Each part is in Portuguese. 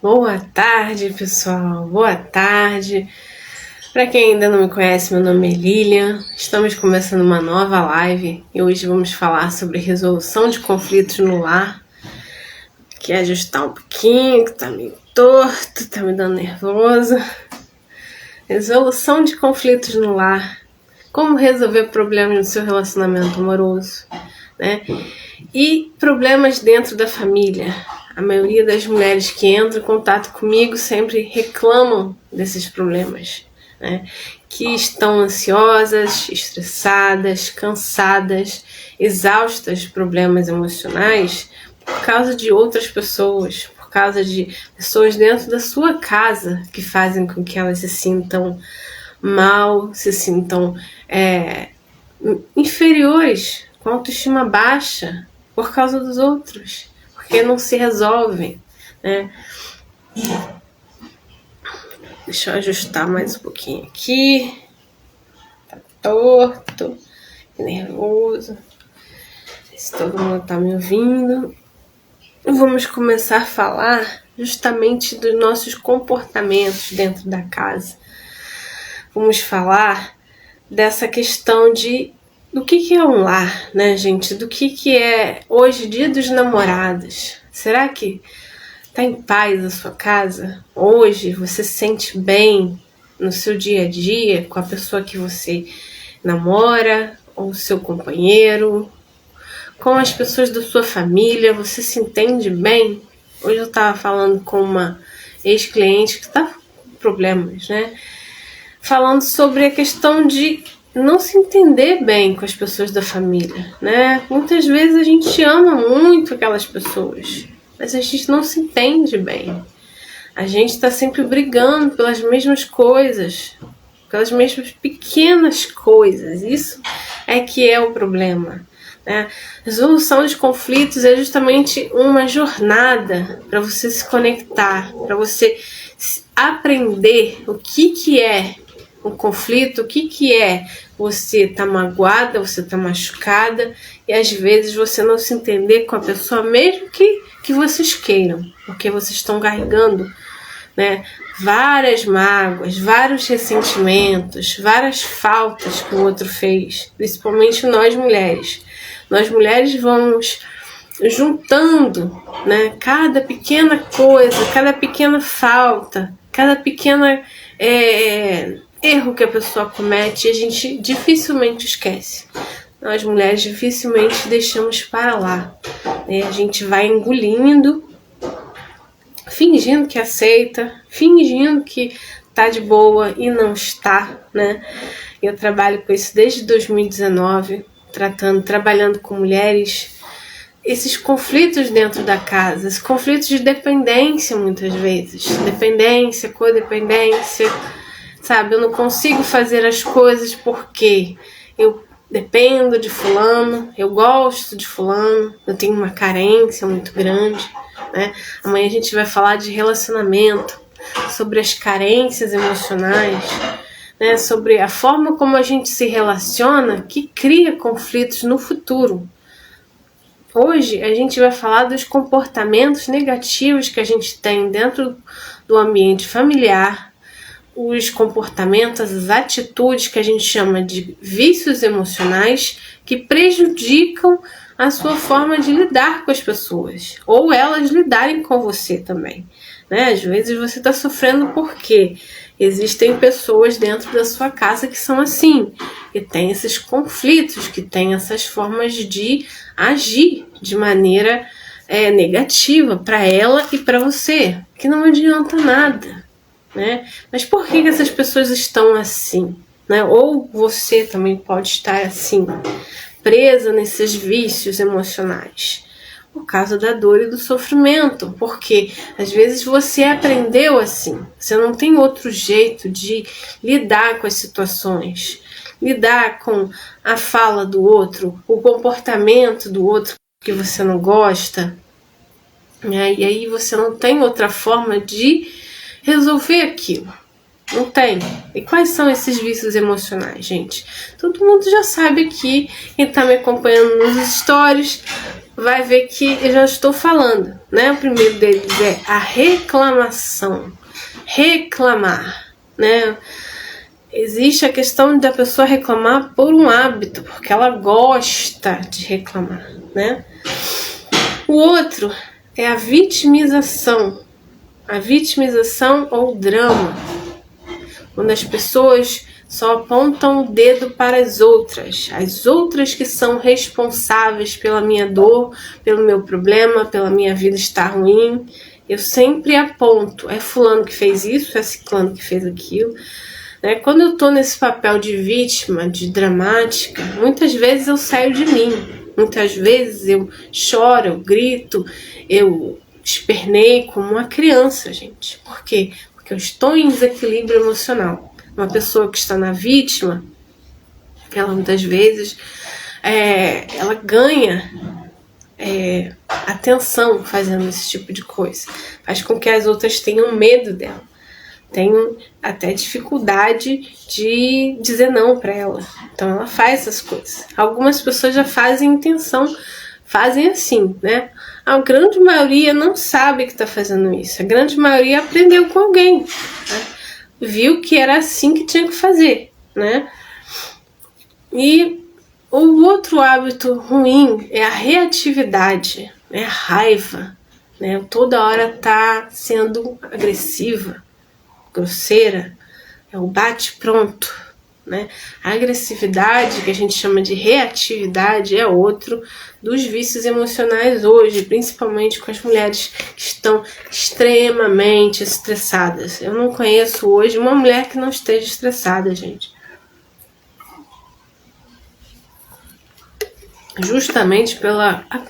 Boa tarde, pessoal. Boa tarde. Para quem ainda não me conhece, meu nome é Lilian. Estamos começando uma nova live e hoje vamos falar sobre resolução de conflitos no lar. Quer ajustar um pouquinho, que tá meio torto, tá me dando nervoso. Resolução de conflitos no lar. Como resolver problemas no seu relacionamento amoroso, né? E problemas dentro da família. A maioria das mulheres que entram em contato comigo sempre reclamam desses problemas, né? Que estão ansiosas, estressadas, cansadas, exaustas de problemas emocionais por causa de outras pessoas, por causa de pessoas dentro da sua casa que fazem com que elas se sintam mal, se sintam inferiores, com autoestima baixa por causa dos outros, porque não se resolvem, né? Deixa eu ajustar mais um pouquinho aqui. Tá torto, nervoso. Se todo mundo tá me ouvindo. Vamos começar a falar justamente dos nossos comportamentos dentro da casa. Vamos falar dessa questão do que é um lar, né, gente? Do que é hoje, dia dos namorados. Será que tá em paz a sua casa? Hoje você se sente bem no seu dia a dia com a pessoa que você namora, ou o seu companheiro, com as pessoas da sua família? Você se entende bem? Hoje eu tava falando com uma ex-cliente que tá com problemas, né? Falando sobre a questão de não se entender bem com as pessoas da família, né? Muitas vezes a gente ama muito aquelas pessoas, mas a gente não se entende bem. A gente está sempre brigando pelas mesmas coisas, pelas mesmas pequenas coisas. Isso é que é o problema, né? Resolução de conflitos é justamente uma jornada para você se conectar, para você aprender o que é um conflito, o que é você tá magoada, você tá machucada, e às vezes você não se entender com a pessoa, mesmo que vocês queiram, porque vocês estão carregando, né, várias mágoas, vários ressentimentos, várias faltas que o outro fez, principalmente nós mulheres. Nós mulheres vamos juntando, né, cada pequena coisa, cada pequena falta, cada pequena erro que a pessoa comete, a gente dificilmente esquece. Nós mulheres dificilmente deixamos para lá, né? A gente vai engolindo, fingindo que aceita, fingindo que tá de boa e não está, né? Eu trabalho com isso desde 2019, trabalhando com mulheres, esses conflitos dentro da casa, esses conflitos de dependência muitas vezes, dependência, codependência, sabe? Eu não consigo fazer as coisas porque eu dependo de fulano, eu gosto de fulano, eu tenho uma carência muito grande, né? Amanhã a gente vai falar de relacionamento, sobre as carências emocionais, né? Sobre a forma como a gente se relaciona que cria conflitos no futuro. Hoje a gente vai falar dos comportamentos negativos que a gente tem dentro do ambiente familiar, os comportamentos, as atitudes que a gente chama de vícios emocionais que prejudicam a sua forma de lidar com as pessoas, ou elas lidarem com você também, né? Às vezes você está sofrendo porque existem pessoas dentro da sua casa que são assim, que tem esses conflitos, que tem essas formas de agir de maneira negativa para ela e para você, que não adianta nada, né? Mas por que essas pessoas estão assim, né? Ou você também pode estar assim, presa nesses vícios emocionais, por causa da dor e do sofrimento, porque às vezes você aprendeu assim, você não tem outro jeito de lidar com as situações, lidar com a fala do outro, o comportamento do outro que você não gosta, né? E aí você não tem outra forma de resolver aquilo. Não tem. E quais são esses vícios emocionais, gente? Todo mundo já sabe aqui, quem tá me acompanhando nos stories vai ver que eu já estou falando, né? O primeiro deles é a reclamação. Reclamar, né? Existe a questão da pessoa reclamar por um hábito, porque ela gosta de reclamar, né? O outro é a vitimização. A vitimização ou drama, quando as pessoas só apontam o dedo para as outras que são responsáveis pela minha dor, pelo meu problema, pela minha vida estar ruim. Eu sempre aponto, é fulano que fez isso, é ciclano que fez aquilo. Né? Quando eu tô nesse papel de vítima, de dramática, muitas vezes eu saio de mim. Muitas vezes eu choro, eu grito, eu esperneio como uma criança, gente. Por quê? Porque eu estou em desequilíbrio emocional. Uma pessoa que está na vítima, ela muitas vezes ela ganha atenção fazendo esse tipo de coisa. Faz com que as outras tenham medo dela. Tenham até dificuldade de dizer não para ela. Então ela faz essas coisas. Algumas pessoas já fazem intenção, fazem assim, né? A grande maioria não sabe que está fazendo isso. A grande maioria aprendeu com alguém, né? Viu que era assim que tinha que fazer, né? E o outro hábito ruim é a reatividade, né? A raiva, né? Toda hora tá sendo agressiva, grosseira, é o bate-pronto, né? A agressividade, que a gente chama de reatividade, é outro dos vícios emocionais hoje, principalmente com as mulheres que estão extremamente estressadas. Eu não conheço hoje uma mulher que não esteja estressada, gente. Justamente pela a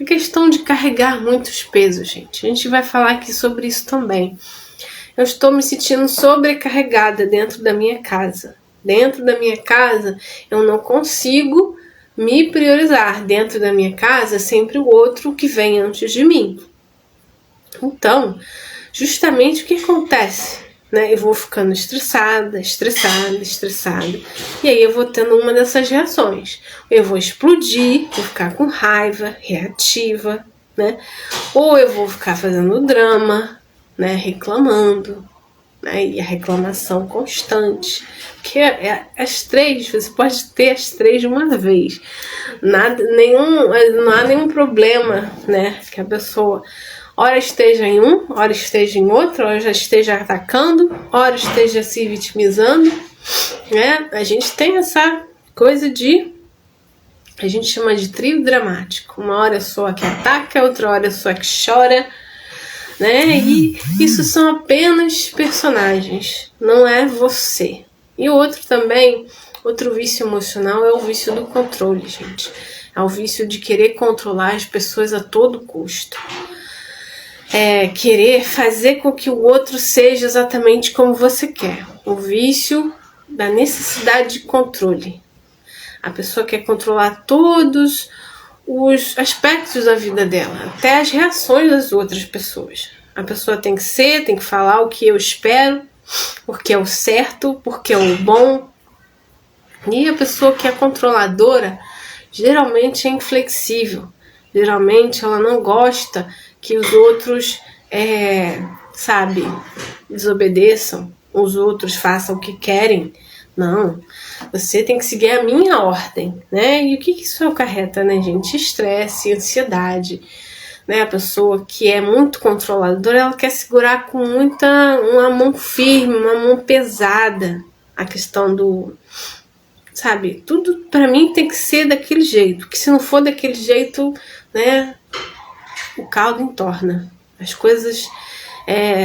questão de carregar muitos pesos, gente. A gente vai falar aqui sobre isso também. Eu estou me sentindo sobrecarregada dentro da minha casa. Dentro da minha casa, eu não consigo me priorizar. Dentro da minha casa, é sempre o outro que vem antes de mim. Então, justamente o que acontece? Né? Eu vou ficando estressada. E aí eu vou tendo uma dessas reações. Eu vou explodir, vou ficar com raiva, reativa, né? Ou eu vou ficar fazendo drama, né, reclamando, né, e a reclamação constante, porque as três, você pode ter as três de uma vez, não há nenhum problema, né, que a pessoa ora esteja em um, ora esteja em outro, ora já esteja atacando, ora esteja se vitimizando, né, a gente tem essa coisa a gente chama de trio dramático, uma hora só a que ataca, outra hora só a que chora, né? E isso são apenas personagens, não é você. E outro vício emocional é o vício do controle, gente. É o vício de querer controlar as pessoas a todo custo. Querer fazer com que o outro seja exatamente como você quer. O vício da necessidade de controle. A pessoa quer controlar todos os aspectos da vida dela, até as reações das outras pessoas. A pessoa tem que falar o que eu espero, porque é o certo, porque é o bom. E a pessoa que é controladora, geralmente é inflexível. Geralmente ela não gosta que os outros, desobedeçam, os outros façam o que querem. Não, você tem que seguir a minha ordem, né? E o que isso acarreta, né, gente? Estresse, ansiedade, né? A pessoa que é muito controladora, ela quer segurar com uma mão firme, uma mão pesada. A questão tudo pra mim tem que ser daquele jeito, porque se não for daquele jeito, né, o caldo entorna, as coisas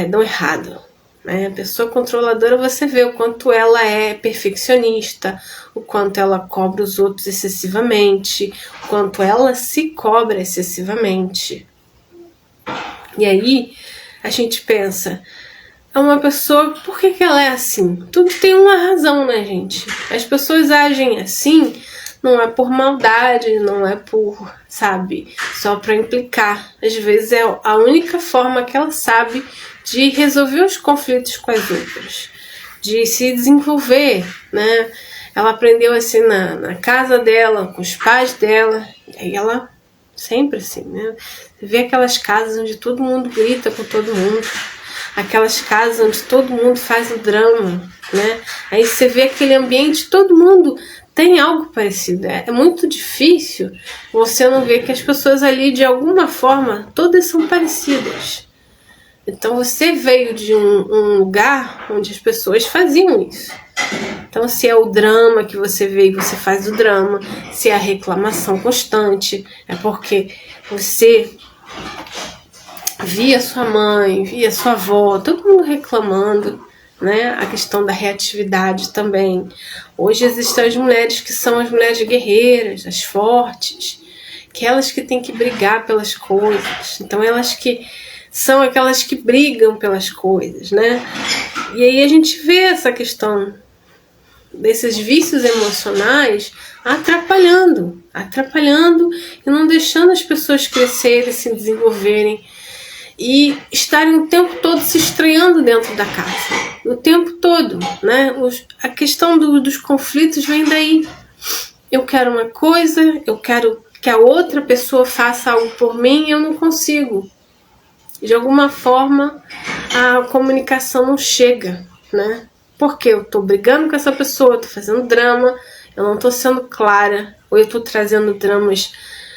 dão errado. A pessoa controladora, você vê o quanto ela é perfeccionista, o quanto ela cobra os outros excessivamente, o quanto ela se cobra excessivamente. E aí a gente pensa, é uma pessoa, por que ela é assim? Tudo tem uma razão, né, gente? As pessoas agem assim, não é por maldade, não é por, só pra implicar. Às vezes é a única forma que ela sabe de resolver os conflitos com as outras, de se desenvolver, né? Ela aprendeu assim na casa dela, com os pais dela, e aí ela Sempre assim, né? Você vê aquelas casas onde todo mundo grita com todo mundo, aquelas casas onde todo mundo faz o drama, né? Aí você vê aquele ambiente, todo mundo tem algo parecido. É muito difícil você não ver que as pessoas ali, de alguma forma, todas são parecidas. Então você veio de um lugar onde as pessoas faziam isso. Então, se é o drama que você vê e você faz o drama, se é a reclamação constante, é porque você via sua mãe, via sua avó, todo mundo reclamando, né? A questão da reatividade também. Hoje existem as mulheres que são as mulheres guerreiras, as fortes, aquelas que têm que brigar pelas coisas. Então, elas que são aquelas que brigam pelas coisas, né? E aí a gente vê essa questão desses vícios emocionais atrapalhando e não deixando as pessoas crescerem, se desenvolverem e estarem o tempo todo se estranhando dentro da casa, o tempo todo, né? A questão dos conflitos vem daí. Eu quero uma coisa, eu quero que a outra pessoa faça algo por mim e eu não consigo. De alguma forma a comunicação não chega, né? Porque eu tô brigando com essa pessoa, eu tô fazendo drama, eu não tô sendo clara, ou eu tô trazendo dramas,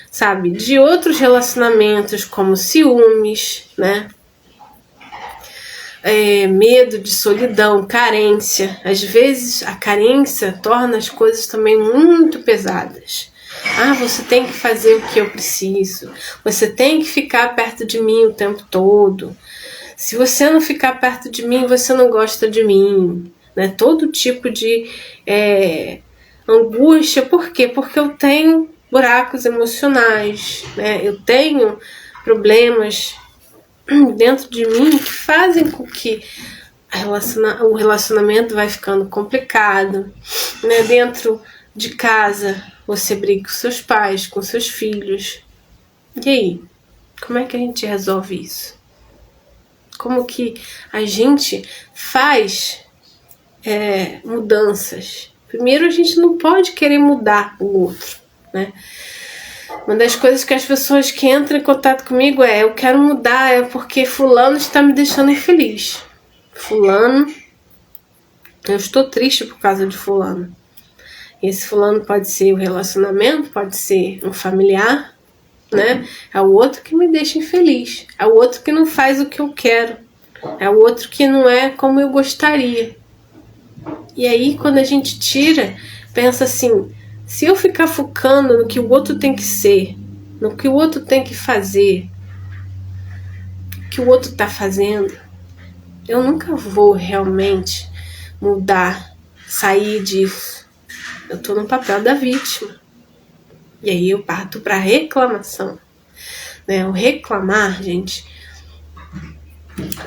sabe, de outros relacionamentos, como ciúmes, né? Medo de solidão, carência. Às vezes a carência torna as coisas também muito pesadas. Você tem que fazer o que eu preciso, você tem que ficar perto de mim o tempo todo. Se você não ficar perto de mim, você não gosta de mim, né? Todo tipo de angústia. Por quê? Porque eu tenho buracos emocionais, né? Eu tenho problemas dentro de mim que fazem com que o relacionamento vai ficando complicado, né? Dentro de casa, você briga com seus pais, com seus filhos. E aí? Como é que a gente resolve isso? Como que a gente faz mudanças? Primeiro, a gente não pode querer mudar o outro, né? Uma das coisas que as pessoas que entram em contato comigo eu quero mudar, porque fulano está me deixando infeliz. Fulano, eu estou triste por causa de fulano. Esse fulano pode ser o relacionamento, pode ser um familiar, né? É o outro que me deixa infeliz, é o outro que não faz o que eu quero, é o outro que não é como eu gostaria. E aí, quando a gente tira, pensa assim, se eu ficar focando no que o outro tem que ser, no que o outro tem que fazer, o que o outro está fazendo, eu nunca vou realmente mudar, sair disso. Eu estou no papel da vítima. E aí eu parto para reclamação, né? O reclamar, gente,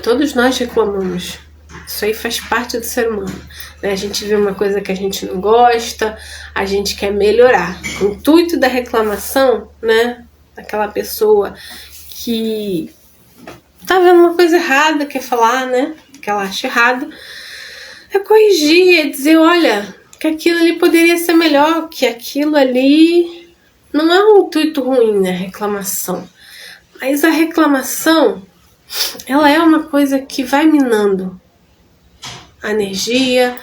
todos nós reclamamos. Isso aí faz parte do ser humano, né? A gente vê uma coisa que a gente não gosta, a gente quer melhorar. O intuito da reclamação, né? Daquela pessoa que tá vendo uma coisa errada, quer falar, né? Que ela acha errado, é corrigir, é dizer, olha, que aquilo ali poderia ser melhor, que aquilo ali não é um intuito ruim, né? Reclamação. Mas a reclamação, ela é uma coisa que vai minando a energia,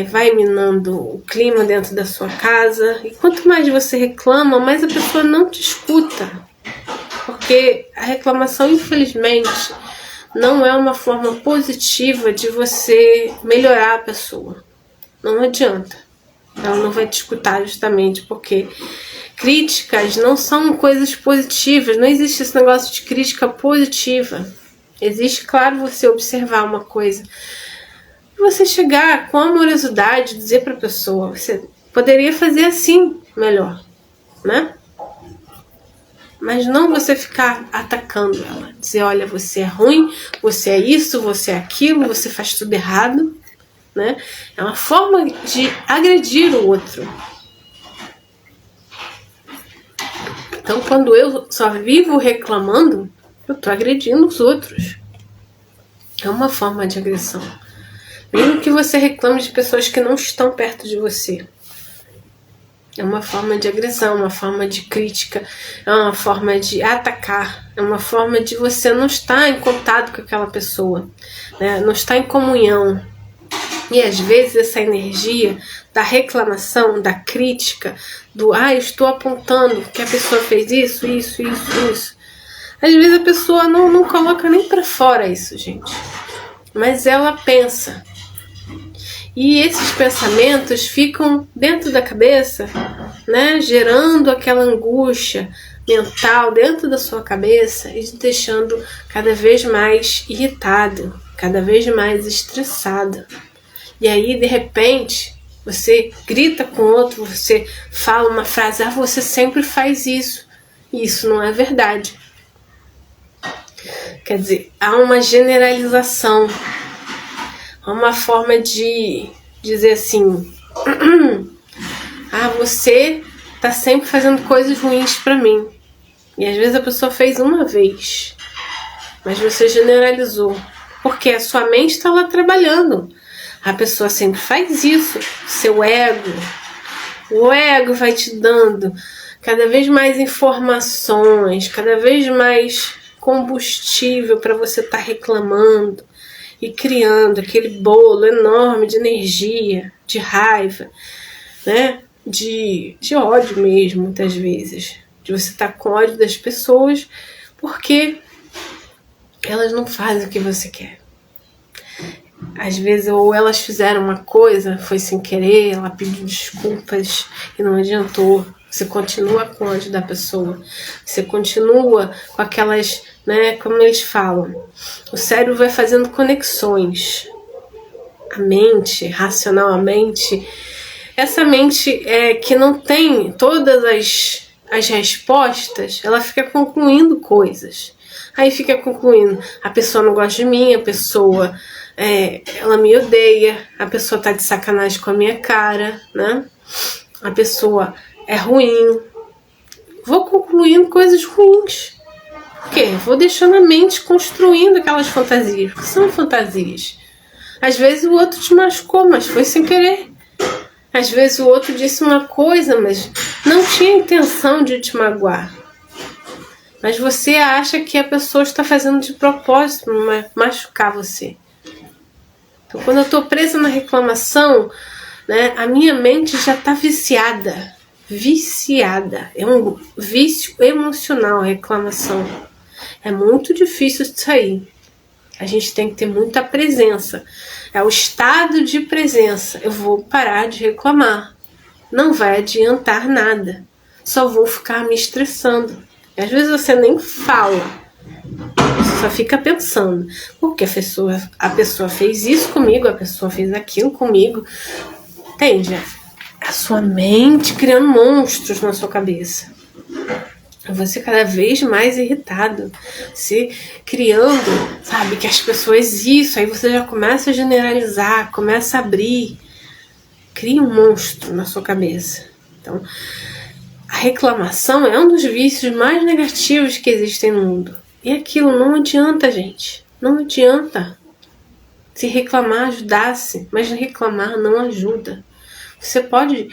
vai minando o clima dentro da sua casa. E quanto mais você reclama, mais a pessoa não te escuta. Porque a reclamação, infelizmente, não é uma forma positiva de você melhorar a pessoa. Não adianta. Ela não vai te escutar justamente porque críticas não são coisas positivas. Não existe esse negócio de crítica positiva. Existe, claro, você observar uma coisa. Você chegar com amorosidade, dizer para a pessoa, você poderia fazer assim melhor, né? Mas não você ficar atacando ela. Dizer, olha, você é ruim, você é isso, você é aquilo, você faz tudo errado, né? É uma forma de agredir o outro. Então, quando eu só vivo reclamando, eu tô agredindo os outros. É uma forma de agressão. Mesmo que você reclame de pessoas que não estão perto de você. É uma forma de agressão, uma forma de crítica, é uma forma de atacar, é uma forma de você não estar em contato com aquela pessoa, né? Não estar em comunhão. E às vezes essa energia da reclamação, da crítica, do estou apontando que a pessoa fez isso. Às vezes a pessoa não coloca nem pra fora isso, gente. Mas ela pensa. E esses pensamentos ficam dentro da cabeça, né, gerando aquela angústia mental dentro da sua cabeça e te deixando cada vez mais irritado, cada vez mais estressado. E aí, de repente, você grita com o outro, você fala uma frase, você sempre faz isso. E isso não é verdade. Quer dizer, há uma generalização, há uma forma de dizer assim, você tá sempre fazendo coisas ruins pra mim. E às vezes a pessoa fez uma vez, mas você generalizou, porque a sua mente está lá trabalhando. A pessoa sempre faz isso, o ego vai te dando cada vez mais informações, cada vez mais combustível para você estar reclamando e criando aquele bolo enorme de energia, de raiva, né? De ódio mesmo, muitas vezes. De você estar com ódio das pessoas porque elas não fazem o que você quer. Às vezes, ou elas fizeram uma coisa, foi sem querer, ela pediu desculpas e não adiantou. Você continua com ódio da pessoa. Você continua com aquelas, né, como eles falam, o cérebro vai fazendo conexões. A mente, racionalmente, essa mente que não tem todas as respostas, ela fica concluindo coisas. Aí fica concluindo, a pessoa não gosta de mim, a pessoa ela me odeia, a pessoa tá de sacanagem com a minha cara, né? A pessoa é ruim. Vou concluindo coisas ruins. Por quê? Vou deixando a mente construindo aquelas fantasias, porque são fantasias. Às vezes o outro te machucou, mas foi sem querer. Às vezes o outro disse uma coisa, mas não tinha intenção de te magoar. Mas você acha que a pessoa está fazendo de propósito para machucar você. Então, quando eu estou presa na reclamação, né, a minha mente já está viciada. Viciada. É um vício emocional a reclamação. É muito difícil de sair. A gente tem que ter muita presença. É o estado de presença. Eu vou parar de reclamar. Não vai adiantar nada. Só vou ficar me estressando. E às vezes você nem fala. Você só fica pensando. Porque a pessoa fez isso comigo, a pessoa fez aquilo comigo. Entende? A sua mente criando monstros na sua cabeça. Você cada vez mais irritado, você criando, sabe, que as pessoas isso, aí você já começa a generalizar, começa a abrir, cria um monstro na sua cabeça. Então, a reclamação é um dos vícios mais negativos que existem no mundo. E aquilo não adianta, gente, não adianta. Se reclamar ajudasse, mas reclamar não ajuda. Você pode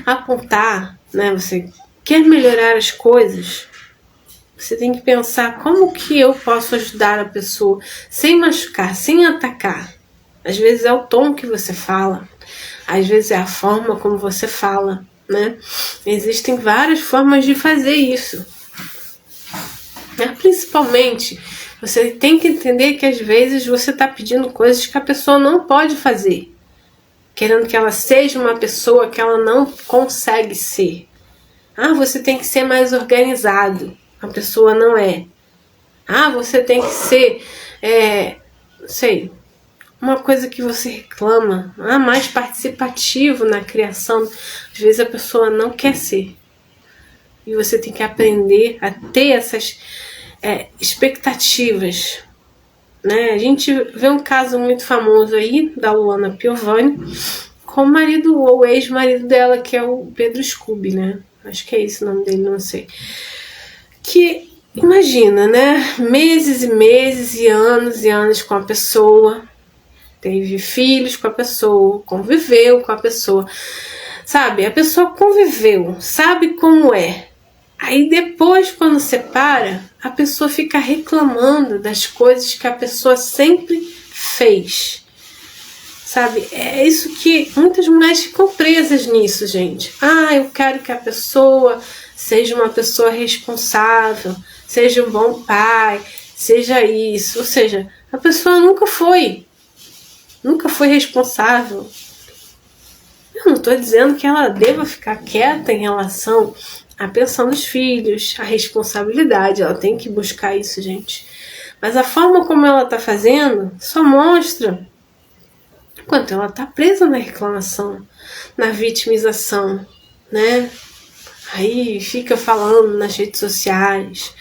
apontar, né, você quer melhorar as coisas, você tem que pensar como que eu posso ajudar a pessoa sem machucar, sem atacar. Às vezes é o tom que você fala, às vezes é a forma como você fala, né? Existem várias formas de fazer isso. Principalmente, você tem que entender que às vezes você está pedindo coisas que a pessoa não pode fazer, querendo que ela seja uma pessoa que ela não consegue ser. Você tem que ser mais organizado. A pessoa não é. Você tem que ser, não sei, uma coisa que você reclama, mais participativo na criação. Às vezes a pessoa não quer ser. E você tem que aprender a ter essas expectativas. Né? A gente vê um caso muito famoso aí, da Luana Piovani, com o marido, ou ex-marido dela, que é o Pedro Scooby, né? Acho que é esse o nome dele, não sei. Que, imagina, né? Meses e meses e anos com a pessoa. Teve filhos com a pessoa. Conviveu com a pessoa. sabe? A pessoa conviveu, sabe como é. Aí depois, quando separa, a pessoa fica reclamando das coisas que a pessoa sempre fez. Sabe? É isso que muitas mulheres ficam presas nisso, gente. Eu quero que a pessoa seja uma pessoa responsável, seja um bom pai, seja isso. Ou seja, a pessoa nunca foi responsável. Eu não estou dizendo que ela deva ficar quieta em relação à pensão dos filhos, à responsabilidade. Ela tem que buscar isso, gente. Mas a forma como ela está fazendo só mostra quanto ela está presa na reclamação, na vitimização, né? Aí fica falando nas redes sociais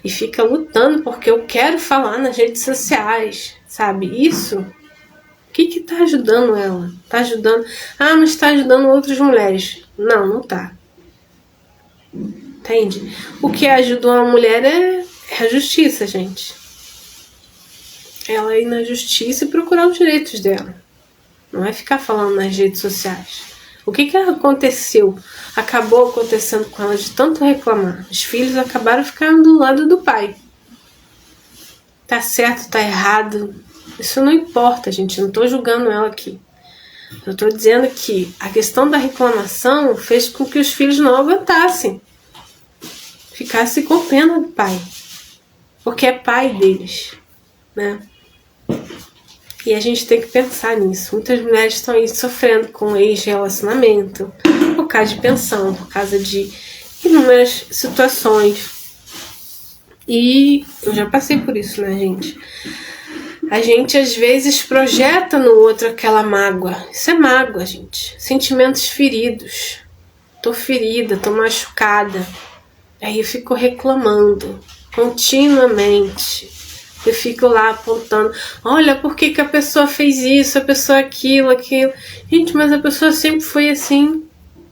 e fica lutando porque eu quero falar nas redes sociais, sabe? Isso, o que que tá ajudando ela? Tá ajudando... mas tá ajudando outras mulheres. Não, não tá. Entende? O que ajuda uma mulher é a justiça, gente. Ela ir na justiça e procurar os direitos dela. Não é ficar falando nas redes sociais. O que aconteceu? Acabou acontecendo com ela de tanto reclamar. Os filhos acabaram ficando do lado do pai. Tá certo, tá errado. Isso não importa, gente. Não tô julgando ela aqui. Eu tô dizendo que a questão da reclamação fez com que os filhos não aguentassem. Ficassem com pena do pai. Porque é pai deles, né? E a gente tem que pensar nisso. Muitas mulheres estão aí sofrendo com ex-relacionamento, por causa de pensão, por causa de inúmeras situações. E eu já passei por isso, né, gente? A gente às vezes projeta no outro aquela mágoa. Isso é mágoa, gente. Sentimentos feridos. Tô ferida, tô machucada. Aí eu fico reclamando continuamente. Eu fico lá apontando, olha, por que a pessoa fez isso, a pessoa aquilo. Gente, mas a pessoa sempre foi assim.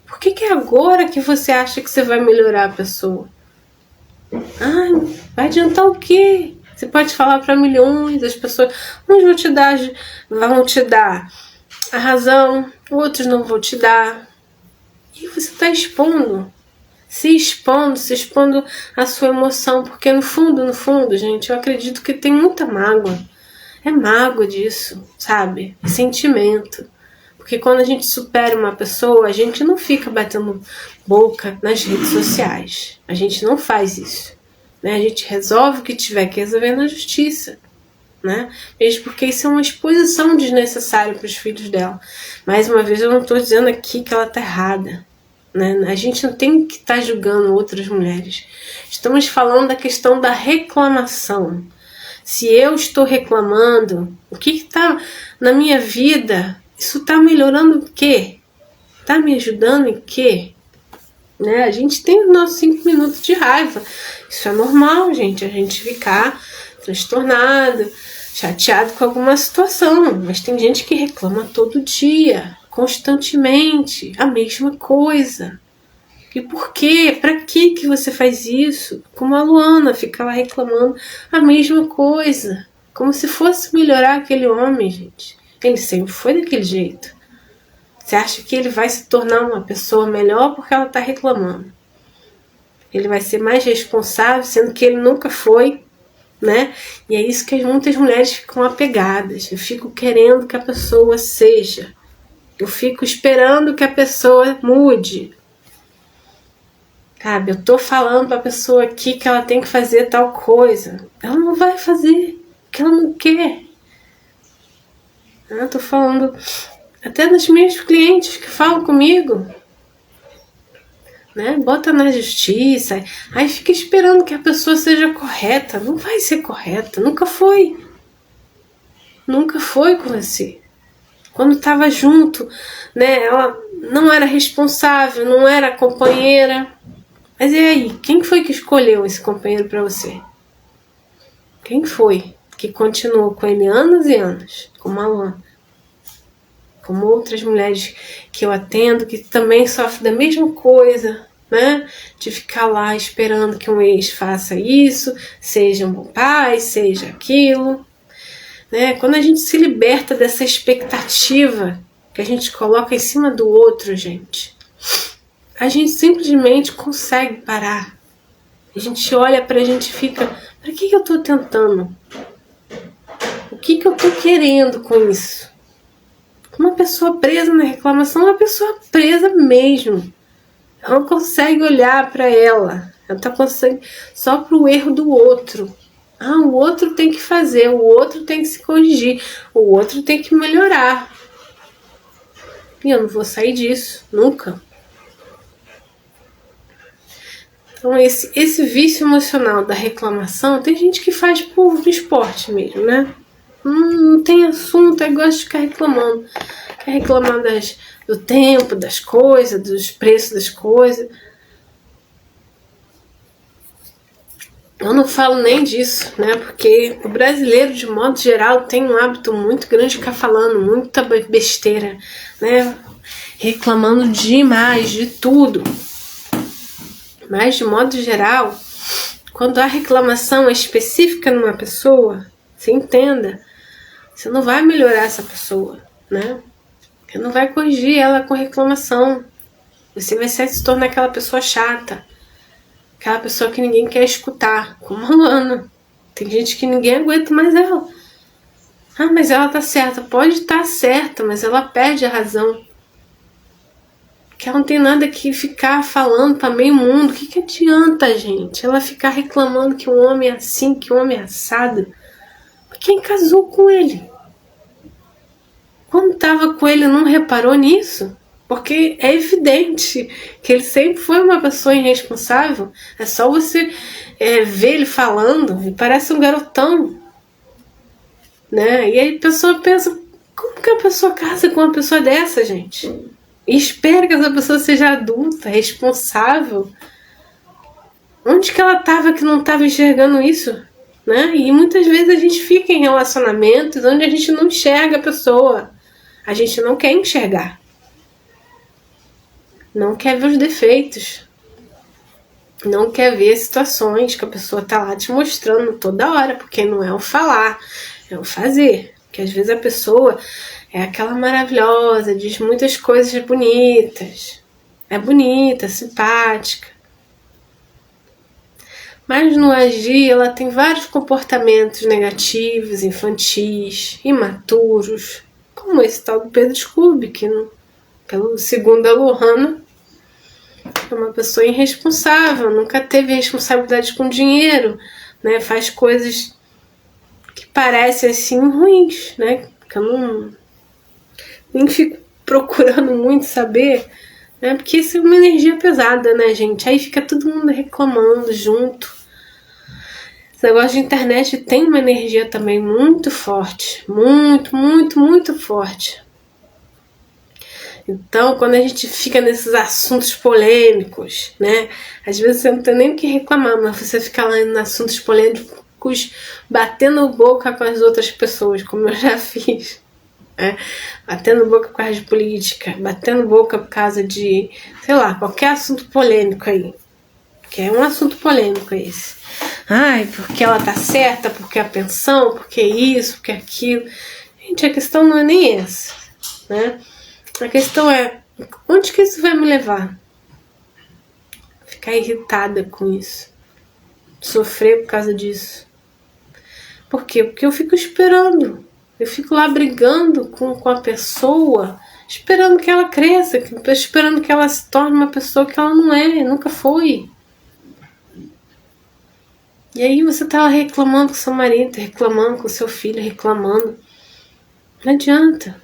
Por que é agora que você acha que você vai melhorar a pessoa? Vai adiantar o quê? Você pode falar para milhões, as pessoas uns vão te dar a razão, outros não vão te dar. E você está se expondo a sua emoção, porque no fundo, gente, eu acredito que tem muita mágoa. É mágoa disso, sabe? É sentimento. Porque quando a gente supera uma pessoa, a gente não fica batendo boca nas redes sociais. A gente não faz isso, né? A gente resolve o que tiver que resolver na justiça, né? Mesmo porque isso é uma exposição desnecessária para os filhos dela. Mais uma vez, eu não estou dizendo aqui que ela está errada, né? A gente não tem que estar julgando outras mulheres. Estamos falando da questão da reclamação. Se eu estou reclamando, o que está na minha vida? Isso está melhorando o quê? Está me ajudando em quê? Né? A gente tem os nossos 5 minutos de raiva. Isso é normal, gente. A gente ficar transtornado, chateado com alguma situação. Mas tem gente que reclama todo dia, constantemente, a mesma coisa. E por quê? Pra que você faz isso? Como a Luana fica lá reclamando a mesma coisa. Como se fosse melhorar aquele homem, gente. Ele sempre foi daquele jeito. Você acha que ele vai se tornar uma pessoa melhor porque ela está reclamando? Ele vai ser mais responsável, sendo que ele nunca foi, né? E é isso que muitas mulheres ficam apegadas. Eu fico querendo que a pessoa seja. Eu fico esperando que a pessoa mude. Sabe, eu tô falando pra pessoa aqui que ela tem que fazer tal coisa. Ela não vai fazer, porque ela não quer. Eu tô falando até dos meus clientes que falam comigo, né? Bota na justiça, aí fica esperando que a pessoa seja correta. Não vai ser correta, nunca foi. Nunca foi com você. Quando tava junto, né? Ela não era responsável, não era companheira. Mas e aí? Quem foi que escolheu esse companheiro pra você? Quem foi que continuou com ele anos e anos? Como a Luana. Como outras mulheres que eu atendo, que também sofrem da mesma coisa, né? De ficar lá esperando que um ex faça isso, seja um bom pai, seja aquilo, né? Quando a gente se liberta dessa expectativa que a gente coloca em cima do outro, gente, a gente simplesmente consegue parar. A gente olha pra gente e fica, pra que eu tô tentando? O que eu tô querendo com isso? Uma pessoa presa na reclamação é uma pessoa presa mesmo. Ela não consegue olhar pra ela. Ela tá conseguindo só pro erro do outro. O outro tem que fazer, o outro tem que se corrigir, o outro tem que melhorar. E eu não vou sair disso, nunca. Então esse vício emocional da reclamação, tem gente que faz por esporte mesmo, né? Não tem assunto, aí gosta de ficar reclamando. Quer reclamar do tempo, das coisas, dos preços das coisas. Eu não falo nem disso, né? Porque o brasileiro, de modo geral, tem um hábito muito grande de ficar falando muita besteira, né? Reclamando demais de tudo. Mas, de modo geral, quando a reclamação é específica numa pessoa, você entenda, você não vai melhorar essa pessoa, né? Você não vai corrigir ela com reclamação. Você vai se tornar aquela pessoa chata, aquela pessoa que ninguém quer escutar, como a Luana. Tem gente que ninguém aguenta mais ela. Mas ela tá certa. Pode estar certa, mas ela perde a razão. Que ela não tem nada que ficar falando para meio mundo. O que adianta, gente? Ela ficar reclamando que um homem é assim, que um homem é assado. Quem casou com ele? Quando estava com ele, não reparou nisso? Porque é evidente que ele sempre foi uma pessoa irresponsável. É só você ver ele falando e parece um garotão. Né? E aí a pessoa pensa, como que a pessoa casa com uma pessoa dessa, gente? E espera que essa pessoa seja adulta, responsável. Onde que ela estava que não estava enxergando isso? Né? E muitas vezes a gente fica em relacionamentos onde a gente não enxerga a pessoa. A gente não quer enxergar. Não quer ver os defeitos. Não quer ver situações que a pessoa tá lá te mostrando toda hora. Porque não é o falar, é o fazer. Porque às vezes a pessoa é aquela maravilhosa, diz muitas coisas bonitas. É bonita, simpática. Mas no agir ela tem vários comportamentos negativos, infantis, imaturos. Como esse tal do Pedro Scooby, que segundo a Lohana, é uma pessoa irresponsável, nunca teve responsabilidade com dinheiro, né? Faz coisas que parecem assim ruins, né? Que eu nem fico procurando muito saber, né? Porque isso é uma energia pesada, né, gente? Aí fica todo mundo reclamando junto. Esse negócio de internet tem uma energia também muito forte, muito, muito, muito forte. Então, quando a gente fica nesses assuntos polêmicos, né? Às vezes você não tem nem o que reclamar, mas você fica lá nos assuntos polêmicos, batendo boca com as outras pessoas, como eu já fiz. Né? Batendo boca por causa de política, batendo boca por causa de, sei lá, qualquer assunto polêmico aí. Que é um assunto polêmico esse. Porque ela tá certa, porque a pensão, porque isso, porque aquilo. Gente, a questão não é nem essa, né? A questão é, onde que isso vai me levar? Ficar irritada com isso. Sofrer por causa disso. Por quê? Porque eu fico esperando. Eu fico lá brigando com a pessoa, esperando que ela cresça, esperando que ela se torne uma pessoa que ela não é, nunca foi. E aí você tá lá reclamando com seu marido, reclamando com seu filho, reclamando. Não adianta.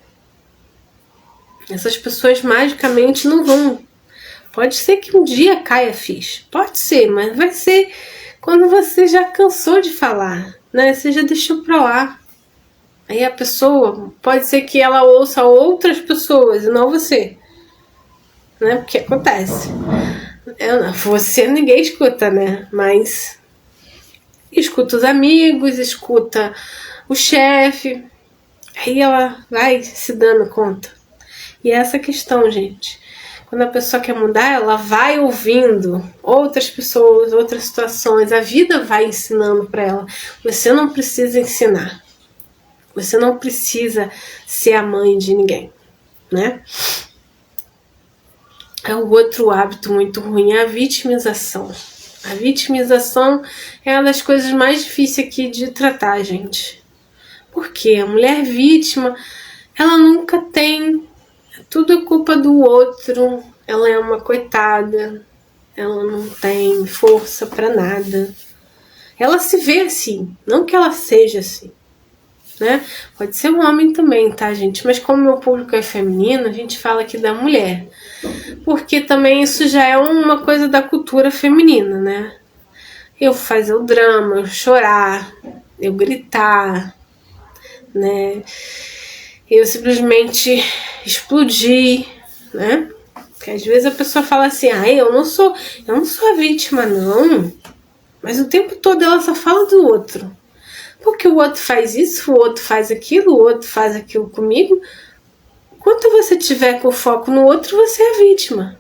Essas pessoas magicamente não vão. Pode ser que um dia caia a ficha. Pode ser, mas vai ser quando você já cansou de falar, né? Você já deixou pra lá. Aí a pessoa, pode ser que ela ouça outras pessoas e não você. Né? Porque acontece. Você ninguém escuta, né? Mas escuta os amigos, escuta o chefe. Aí ela vai se dando conta. E é essa questão, gente. Quando a pessoa quer mudar, ela vai ouvindo outras pessoas, outras situações. A vida vai ensinando para ela. Você não precisa ensinar. Você não precisa ser a mãe de ninguém. né? É o outro hábito muito ruim, é a vitimização. A vitimização é uma das coisas mais difíceis aqui de tratar, gente. Porque a mulher vítima, ela nunca tem, tudo é culpa do outro, ela é uma coitada, ela não tem força pra nada. Ela se vê assim, não que ela seja assim, né? Pode ser um homem também, tá, gente? Mas como meu público é feminino, a gente fala aqui da mulher. Porque também isso já é uma coisa da cultura feminina, né? Eu fazer o drama, eu chorar, eu gritar, né? Eu simplesmente explodir, né? Porque às vezes a pessoa fala assim, eu não sou a vítima, não. Mas o tempo todo ela só fala do outro. Porque o outro faz isso, o outro faz aquilo, o outro faz aquilo comigo. Enquanto você tiver com o foco no outro, você é a vítima.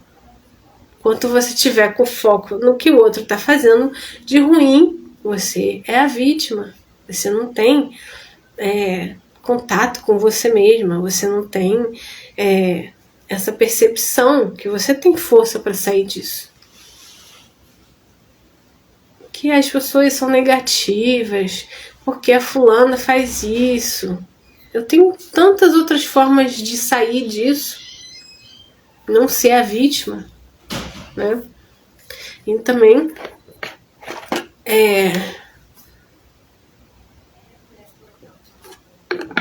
Enquanto você tiver com o foco no que o outro está fazendo de ruim, você é a vítima. Você não tem contato com você mesma, você não tem essa percepção que você tem força para sair disso. Que as pessoas são negativas, porque a fulana faz isso. Eu tenho tantas outras formas de sair disso, não ser a vítima, né? E também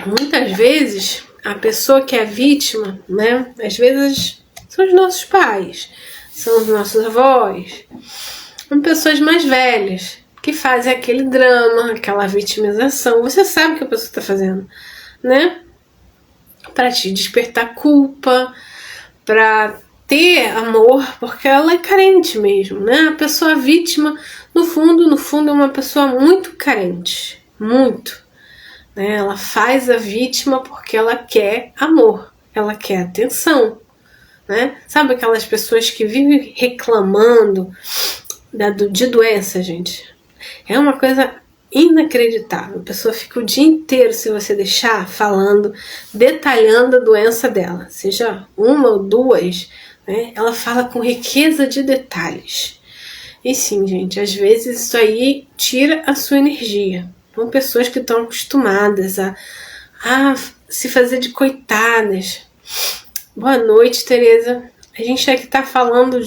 muitas vezes a pessoa que é vítima, né? Às vezes são os nossos pais, são os nossos avós, são pessoas mais velhas que fazem aquele drama, aquela vitimização. Você sabe o que a pessoa está fazendo, né? Para te despertar culpa, para ter amor, porque ela é carente mesmo, né? A pessoa vítima, no fundo, é uma pessoa muito carente, muito. Né? Ela faz a vítima porque ela quer amor, ela quer atenção, né? Sabe aquelas pessoas que vivem reclamando de doença, gente? É uma coisa inacreditável. A pessoa fica o dia inteiro, se você deixar, falando, detalhando a doença dela, seja uma ou duas, né? Ela fala com riqueza de detalhes. E sim, gente, às vezes isso aí tira a sua energia. São pessoas que estão acostumadas a se fazer de coitadas. Boa noite, Tereza. A gente aqui está falando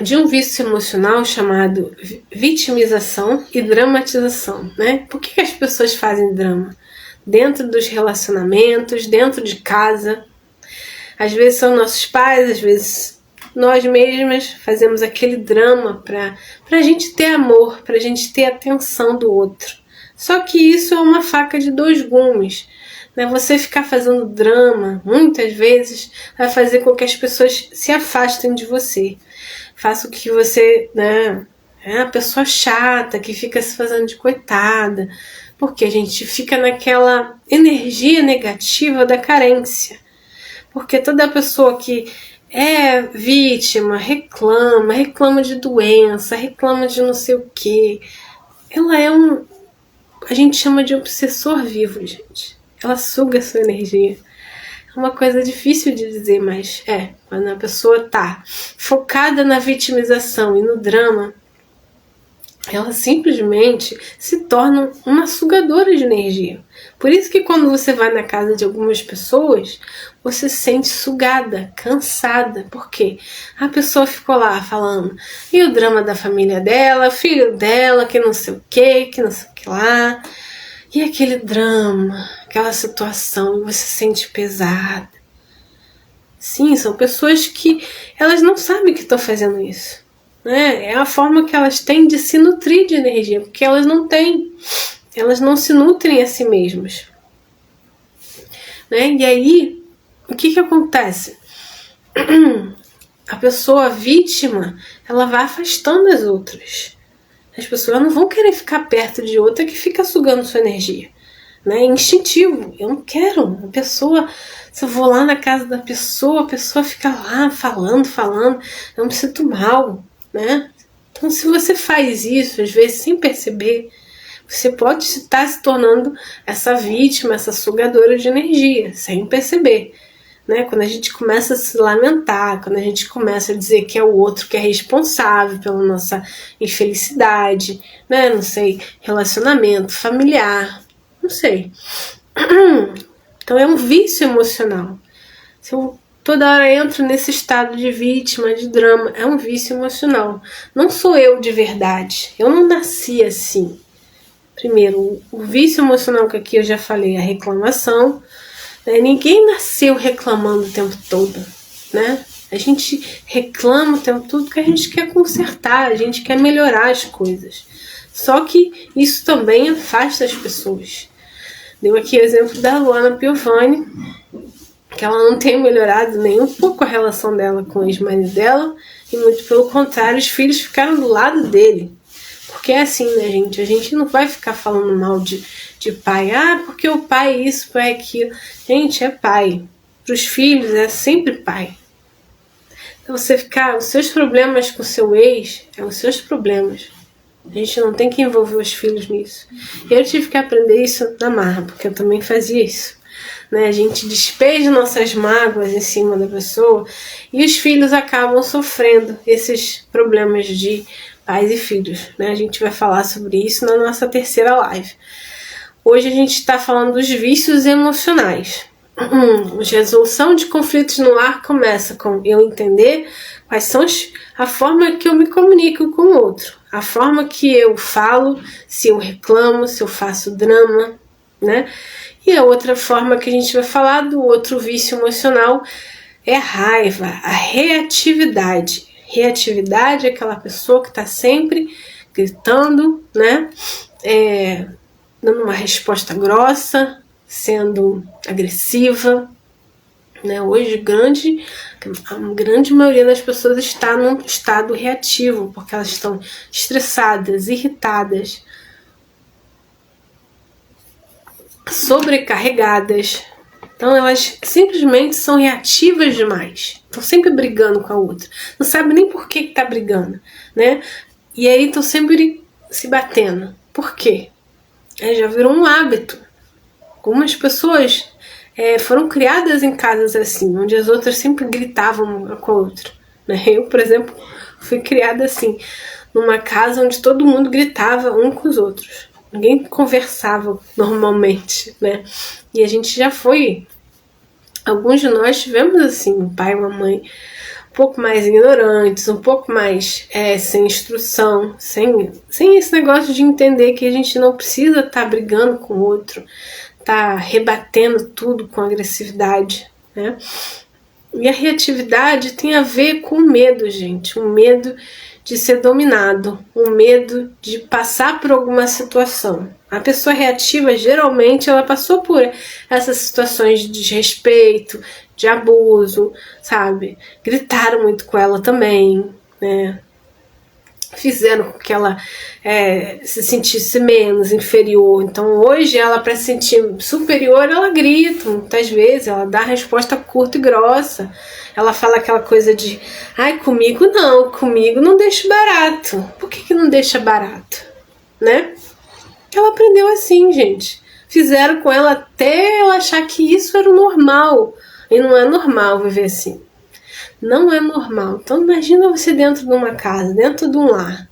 de um vício emocional chamado vitimização e dramatização, né? Por que as pessoas fazem drama? Dentro dos relacionamentos, dentro de casa. Às vezes são nossos pais, às vezes nós mesmas fazemos aquele drama pra gente ter amor, pra gente ter atenção do outro. Só que isso é uma faca de dois gumes. Né? Você ficar fazendo drama, muitas vezes, vai fazer com que as pessoas se afastem de você. Faça o que você, né, é a pessoa chata que fica se fazendo de coitada, porque a gente fica naquela energia negativa da carência. Porque toda pessoa que é vítima, reclama de doença, reclama de não sei o que, ela é a gente chama de obsessor vivo, gente. Ela suga a sua energia. É uma coisa difícil de dizer, mas quando a pessoa tá focada na vitimização e no drama, ela simplesmente se torna uma sugadora de energia. Por isso que quando você vai na casa de algumas pessoas, você se sente sugada, cansada. Por quê? A pessoa ficou lá falando, e o drama da família dela, filho dela, que não sei o que não sei o que lá. E aquele drama, aquela situação, você se sente pesada. Sim, são pessoas que elas não sabem que estão fazendo isso. Né? É a forma que elas têm de se nutrir de energia, porque elas não têm. Elas não se nutrem a si mesmas. Né? E aí, o que acontece? A pessoa vítima, ela vai afastando as outras. As pessoas não vão querer ficar perto de outra que fica sugando sua energia. Né? É instintivo. Eu não quero. A pessoa, se eu vou lá na casa da pessoa, a pessoa fica lá falando, eu me sinto mal. Né? Então, se você faz isso, às vezes, sem perceber, Você pode estar se tornando essa vítima, essa sugadora de energia, sem perceber. Né? Quando a gente começa a se lamentar, quando a gente começa a dizer que é o outro que é responsável pela nossa infelicidade, né? Não sei, relacionamento familiar, não sei. Então é um vício emocional. Se eu toda hora entro nesse estado de vítima, de drama, é um vício emocional. Não sou eu de verdade. Eu não nasci assim. Primeiro, o vício emocional que aqui eu já falei, a reclamação. Ninguém nasceu reclamando o tempo todo, né? A gente reclama o tempo todo porque a gente quer consertar, a gente quer melhorar as coisas. Só que isso também afasta as pessoas. Deu aqui o exemplo da Luana Piovani, que ela não tem melhorado nem um pouco a relação dela com o ex-marido dela, e muito pelo contrário, os filhos ficaram do lado dele. Porque é assim, né, gente? A gente não vai ficar falando mal de pai. Ah, porque o pai é isso, o pai é aquilo. Gente, é pai. Para os filhos é sempre pai. Então você ficar... Os seus problemas com o seu ex é os seus problemas. A gente não tem que envolver os filhos nisso. Eu tive que aprender isso na marra, porque eu também fazia isso. Né? A gente despeja nossas mágoas em cima da pessoa e os filhos acabam sofrendo esses problemas de pais e filhos, né? A gente vai falar sobre isso na nossa terceira live. Hoje a gente está falando dos vícios emocionais. A resolução de conflitos no lar começa com eu entender quais são a forma que eu me comunico com o outro, a forma que eu falo, se eu reclamo, se eu faço drama, né? E a outra forma que a gente vai falar do outro vício emocional é a raiva, a reatividade. Reatividade é aquela pessoa que está sempre gritando, né? Dando uma resposta grossa, sendo agressiva. Né? Hoje, a grande maioria das pessoas está num estado reativo, porque elas estão estressadas, irritadas, sobrecarregadas. Então elas simplesmente são reativas demais. Estão sempre brigando com a outra. Não sabe nem por que está brigando, né? E aí estão sempre se batendo. Por quê? Já virou um hábito. Algumas pessoas foram criadas em casas assim, onde as outras sempre gritavam uma com a outra. Né? Eu, por exemplo, fui criada assim, numa casa onde todo mundo gritava um com os outros. Ninguém conversava normalmente, né? E a gente já foi... Alguns de nós tivemos, assim, um pai e uma mãe um pouco mais ignorantes, um pouco mais sem instrução, sem esse negócio de entender que a gente não precisa estar brigando com o outro, tá rebatendo tudo com agressividade, né? E a reatividade tem a ver com o medo, gente. O medo de ser dominado, o medo de passar por alguma situação. A pessoa reativa, geralmente, ela passou por essas situações de desrespeito, de abuso, sabe? Gritaram muito com ela também, né? Fizeram com que ela se sentisse menos, inferior. Então hoje ela, para se sentir superior, ela grita muitas vezes, ela dá resposta curta e grossa. Ela fala aquela coisa de ai, comigo não deixa barato. Por que não deixa barato? Né? Ela aprendeu assim, gente. Fizeram com ela até ela achar que isso era o normal. E não é normal viver assim. Não é normal. Então imagina você dentro de uma casa, dentro de um lar,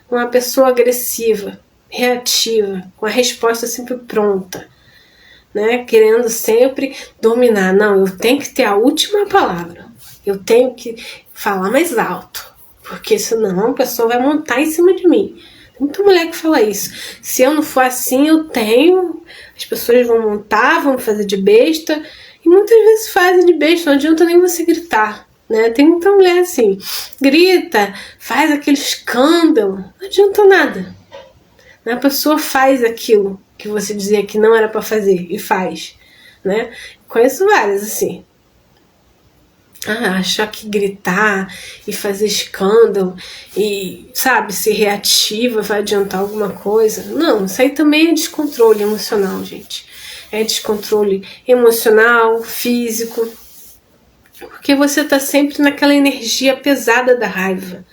uma pessoa agressiva, reativa, com a resposta sempre pronta, né? Querendo sempre dominar. Não, eu tenho que ter a última palavra. Eu tenho que falar mais alto, porque senão a pessoa vai montar em cima de mim. Tem muita mulher que fala isso. Se eu não for assim, as pessoas vão montar, vão fazer de besta, e muitas vezes fazem de besta, não adianta nem você gritar. Né? Tem muita mulher assim, grita, faz aquele escândalo, não adianta nada. A pessoa faz aquilo que você dizia que não era para fazer e faz. Né? Conheço várias assim. Achar que gritar e fazer escândalo e, sabe, ser reativa vai adiantar alguma coisa. Não, isso aí também é descontrole emocional, gente. É descontrole emocional, físico. Porque você tá sempre naquela energia pesada da raiva.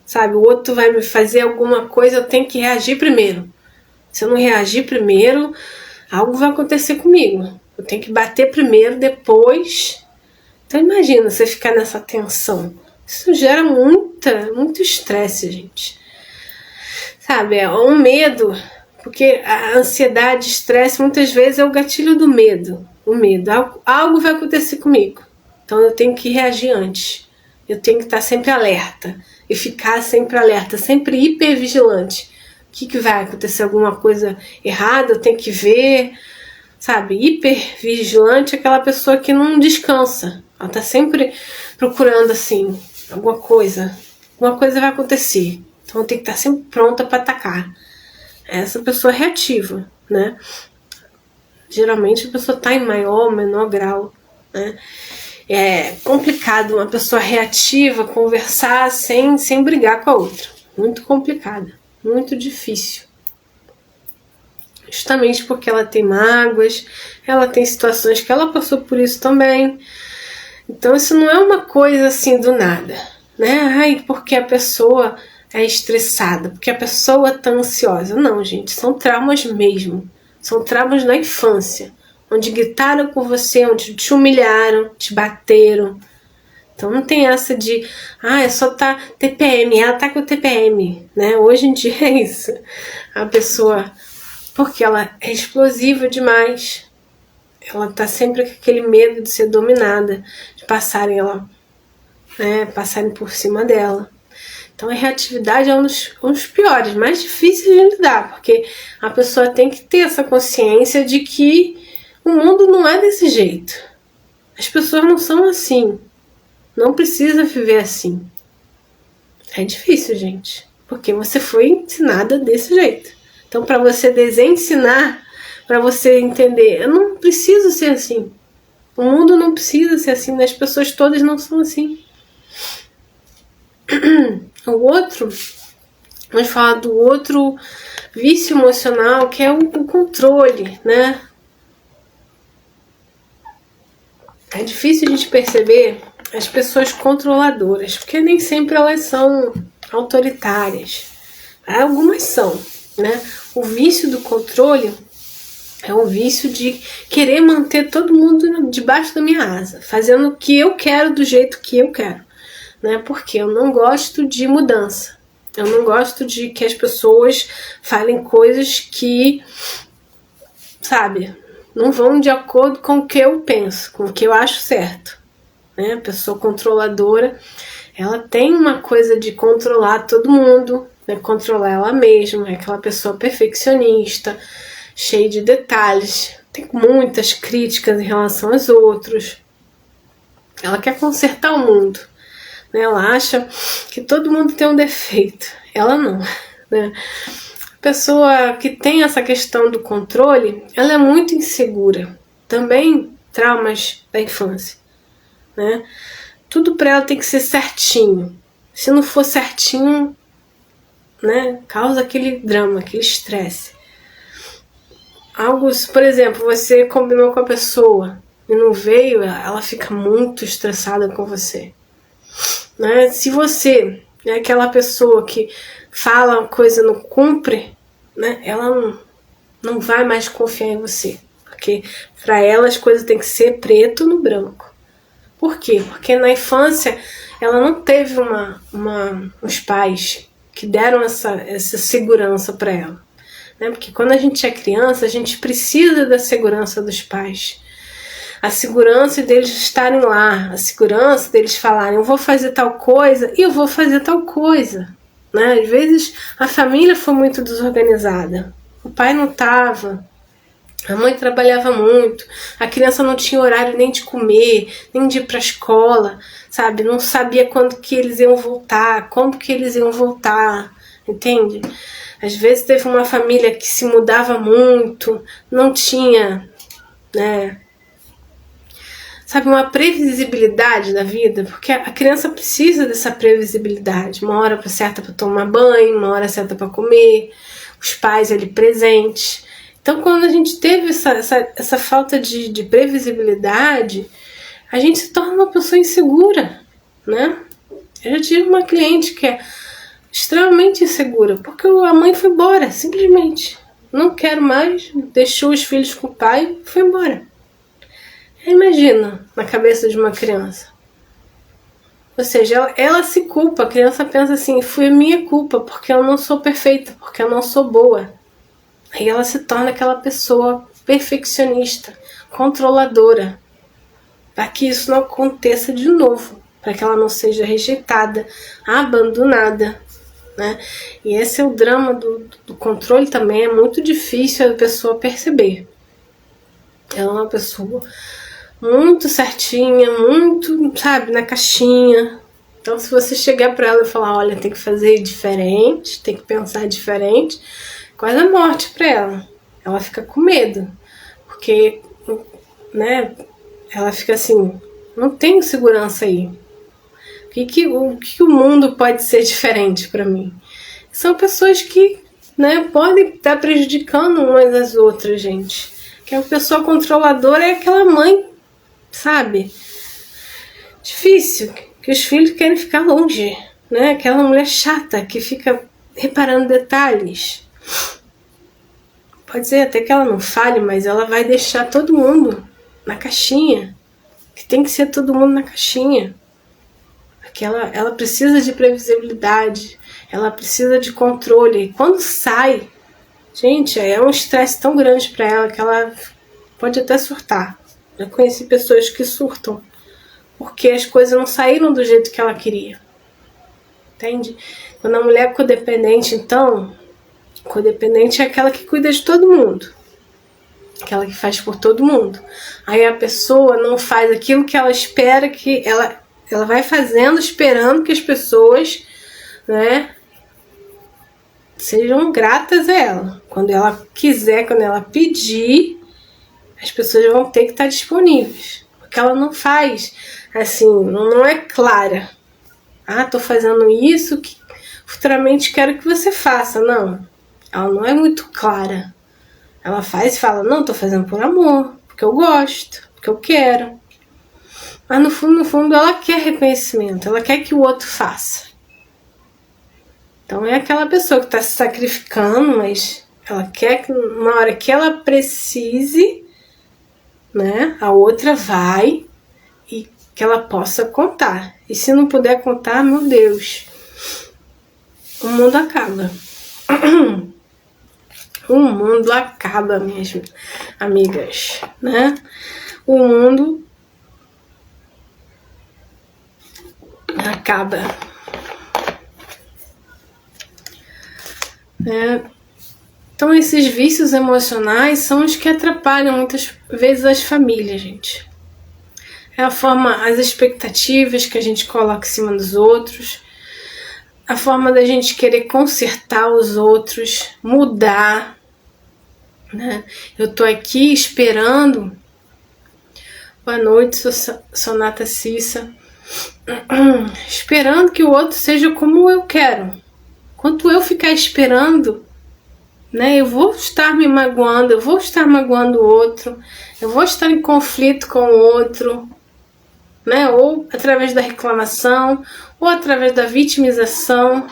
Sabe, o outro vai me fazer alguma coisa, eu tenho que reagir primeiro. Se eu não reagir primeiro, algo vai acontecer comigo. Eu tenho que bater primeiro, depois. Então imagina você ficar nessa tensão. Isso gera muito estresse, gente. Sabe, é um medo, porque a ansiedade, estresse, muitas vezes é o gatilho do medo. O medo, algo vai acontecer comigo. Então eu tenho que reagir antes. Eu tenho que estar sempre alerta. E ficar sempre alerta, sempre hipervigilante. O que vai acontecer? Alguma coisa errada? Eu tenho que ver. Sabe, hipervigilante é aquela pessoa que não descansa. Ela tá sempre procurando assim, alguma coisa vai acontecer. Então eu tenho que estar sempre pronta para atacar. Essa pessoa é reativa, né? Geralmente a pessoa tá em maior ou menor grau, né? É complicado uma pessoa reativa conversar sem brigar com a outra. Muito complicado, muito difícil. Justamente porque ela tem mágoas, ela tem situações que ela passou por isso também. Então isso não é uma coisa assim do nada, né? Ai, porque a pessoa é estressada, porque a pessoa tá ansiosa. Não, gente, são traumas mesmo. São traumas da infância, onde gritaram com você, onde te humilharam, te bateram. Então não tem essa de, é só tá TPM, ela tá com TPM, né? Hoje em dia é isso. A pessoa, porque ela é explosiva demais, ela tá sempre com aquele medo de ser dominada, de passarem ela, né, passarem por cima dela. Então a reatividade é um dos piores, mais difíceis de lidar, porque a pessoa tem que ter essa consciência de que o mundo não é desse jeito. As pessoas não são assim. Não precisa viver assim. É difícil, gente, porque você foi ensinada desse jeito. Então, para você desensinar, para você entender, eu não preciso ser assim. O mundo não precisa ser assim, as pessoas todas não são assim. O outro, vamos falar do outro vício emocional, que é o controle, né? É difícil a gente perceber as pessoas controladoras, porque nem sempre elas são autoritárias. Algumas são, né? O vício do controle é o vício de querer manter todo mundo debaixo da minha asa, fazendo o que eu quero do jeito que eu quero, né? Porque eu não gosto de mudança. Eu não gosto de que as pessoas falem coisas que, sabe, não vão de acordo com o que eu penso, com o que eu acho certo, né? A pessoa controladora, ela tem uma coisa de controlar todo mundo, né? Controlar ela mesma, é aquela pessoa perfeccionista, cheia de detalhes, tem muitas críticas em relação aos outros. Ela quer consertar o mundo, né? Ela acha que todo mundo tem um defeito. Ela não, né? A pessoa que tem essa questão do controle, ela é muito insegura. Também traumas da infância, né? Tudo para ela tem que ser certinho. Se não for certinho, né, causa aquele drama, aquele estresse. Algo, por exemplo, você combinou com a pessoa e não veio, ela fica muito estressada com você, né? Se você é aquela pessoa que fala uma coisa e não cumpre, né, ela não vai mais confiar em você, porque para ela as coisas têm que ser preto no branco. Por quê? Porque na infância ela não teve uns pais que deram essa segurança para ela, né? Porque quando a gente é criança, a gente precisa da segurança dos pais. A segurança deles estarem lá, a segurança deles falarem, eu vou fazer tal coisa e eu vou fazer tal coisa, né? Às vezes a família foi muito desorganizada, o pai não estava, a mãe trabalhava muito, a criança não tinha horário nem de comer, nem de ir para a escola, sabe? Não sabia quando que eles iam voltar, como que eles iam voltar, entende? Às vezes teve uma família que se mudava muito, não tinha, né, sabe, uma previsibilidade da vida, porque a criança precisa dessa previsibilidade, uma hora certa para tomar banho, uma hora certa para comer, os pais ali presentes. Então, quando a gente teve essa falta de previsibilidade, a gente se torna uma pessoa insegura, né? Eu já tive uma cliente que é extremamente insegura, porque a mãe foi embora, simplesmente. não quero mais, deixou os filhos com o pai e foi embora. Imagina na cabeça de uma criança. Ou seja, ela se culpa, a criança pensa assim, foi minha culpa, porque eu não sou perfeita, porque eu não sou boa. Aí ela se torna aquela pessoa perfeccionista, controladora, para que isso não aconteça de novo, para que ela não seja rejeitada, abandonada, né? E esse é o drama do controle também, é muito difícil a pessoa perceber. Ela é uma pessoa muito certinha, muito, sabe, na caixinha. Então, se você chegar para ela e falar, olha, tem que fazer diferente, tem que pensar diferente, quase a morte para ela. Ela fica com medo, porque, né, ela fica assim, não tenho segurança aí. O que o mundo pode ser diferente para mim? São pessoas que, né, podem estar prejudicando umas às outras, gente. Que a pessoa controladora é aquela mãe, sabe? Difícil, que os filhos querem ficar longe, né? Aquela mulher chata que fica reparando detalhes. Pode ser até que ela não fale, mas ela vai deixar todo mundo na caixinha. Que tem que ser todo mundo na caixinha. Porque ela precisa de previsibilidade, ela precisa de controle. E quando sai, gente, é um estresse tão grande para ela que ela pode até surtar. Eu conheci pessoas que surtam porque as coisas não saíram do jeito que ela queria. Entende? Quando a mulher é codependente, então, codependente é aquela que cuida de todo mundo. Aquela que faz por todo mundo. Aí a pessoa não faz aquilo que ela espera, que ela vai fazendo, esperando que as pessoas, né, sejam gratas a ela. Quando ela quiser, quando ela pedir, as pessoas vão ter que estar disponíveis. Porque ela não faz, assim, não é clara. Ah, tô fazendo isso que futuramente quero que você faça. Não, ela não é muito clara. Ela faz e fala, não, tô fazendo por amor, porque eu gosto, porque eu quero. Mas no fundo, ela quer reconhecimento, ela quer que o outro faça. Então é aquela pessoa que está se sacrificando, mas ela quer que na hora que ela precise, né, a outra vai e que ela possa contar. E se não puder contar, meu Deus, o mundo acaba. O mundo acaba, minhas amigas, né? O mundo acaba. Então esses vícios emocionais são os que atrapalham muitas vezes as famílias, gente. É a forma, as expectativas que a gente coloca em cima dos outros, a forma da gente querer consertar os outros, mudar, né? Eu tô aqui esperando. Boa noite, Sonata Cissa. Esperando que o outro seja como eu quero. Enquanto eu ficar esperando, né, eu vou estar me magoando, eu vou estar magoando o outro, eu vou estar em conflito com o outro, né, ou através da reclamação, ou através da vitimização.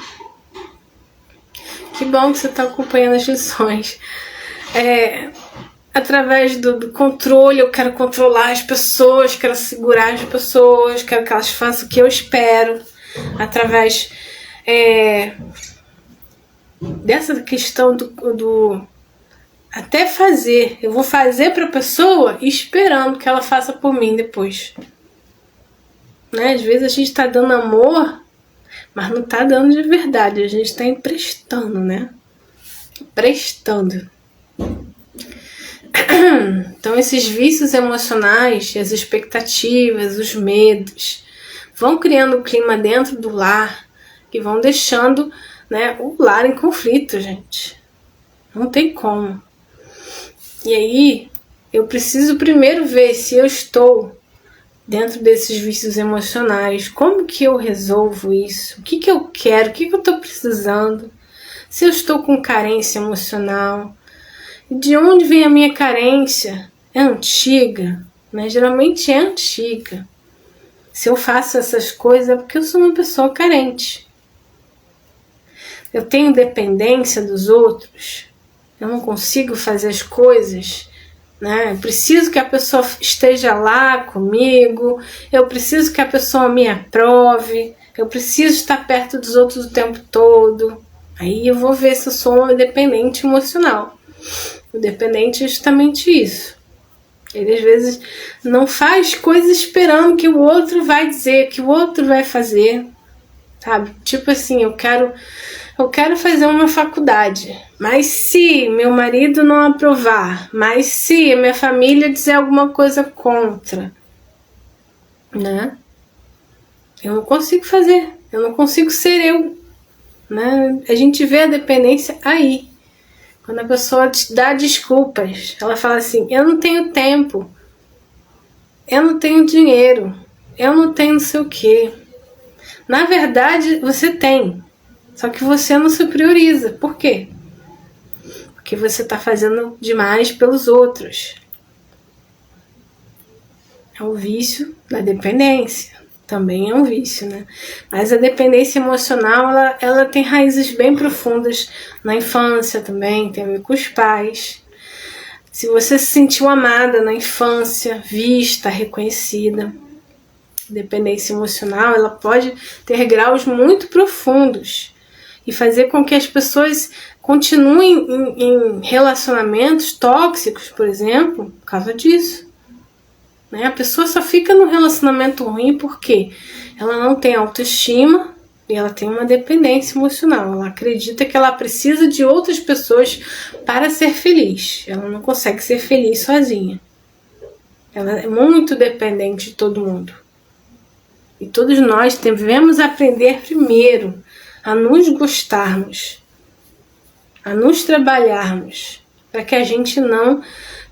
Que bom que você está acompanhando as lições. Através do controle, eu quero controlar as pessoas, quero segurar as pessoas, quero que elas façam o que eu espero. Através dessa questão do até fazer. Eu vou fazer para a pessoa esperando que ela faça por mim depois. Né? Às vezes a gente está dando amor, mas não está dando de verdade. A gente está emprestando, né? Emprestando. Então esses vícios emocionais, as expectativas, os medos, vão criando um clima dentro do lar que vão deixando, né, o lar em conflito, gente. Não tem como. E aí, eu preciso primeiro ver se eu estou dentro desses vícios emocionais. Como que eu resolvo isso? O que eu quero? O que eu estou precisando? Se eu estou com carência emocional. De onde vem a minha carência? É antiga, né? Geralmente é antiga. Se eu faço essas coisas é porque eu sou uma pessoa carente. Eu tenho dependência dos outros. eu não consigo fazer as coisas, né? Eu preciso que a pessoa esteja lá comigo, eu preciso que a pessoa me aprove, eu preciso estar perto dos outros o tempo todo. Aí eu vou ver se eu sou uma dependente emocional. O dependente é justamente isso. Ele às vezes não faz coisas esperando que o outro vai dizer, que o outro vai fazer, sabe? Tipo assim, eu quero fazer uma faculdade, mas se meu marido não aprovar, mas se a minha família dizer alguma coisa contra, né? Eu não consigo fazer, eu não consigo ser eu, né? A gente vê a dependência aí. Quando a pessoa te dá desculpas, ela fala assim, eu não tenho tempo, eu não tenho dinheiro, eu não tenho não sei o quê. Na verdade, você tem, só que você não se prioriza. Por quê? Porque você está fazendo demais pelos outros. É o vício da dependência. Também é um vício, né? Mas a dependência emocional, ela tem raízes bem profundas na infância também, tem a ver com os pais. Se você se sentiu amada na infância, vista, reconhecida, dependência emocional, ela pode ter graus muito profundos e fazer com que as pessoas continuem em relacionamentos tóxicos, por exemplo, por causa disso. Né? A pessoa só fica num relacionamento ruim porque ela não tem autoestima e ela tem uma dependência emocional. Ela acredita que ela precisa de outras pessoas para ser feliz. Ela não consegue ser feliz sozinha. Ela é muito dependente de todo mundo. E todos nós devemos aprender primeiro a nos gostarmos, a nos trabalharmos, para que a gente não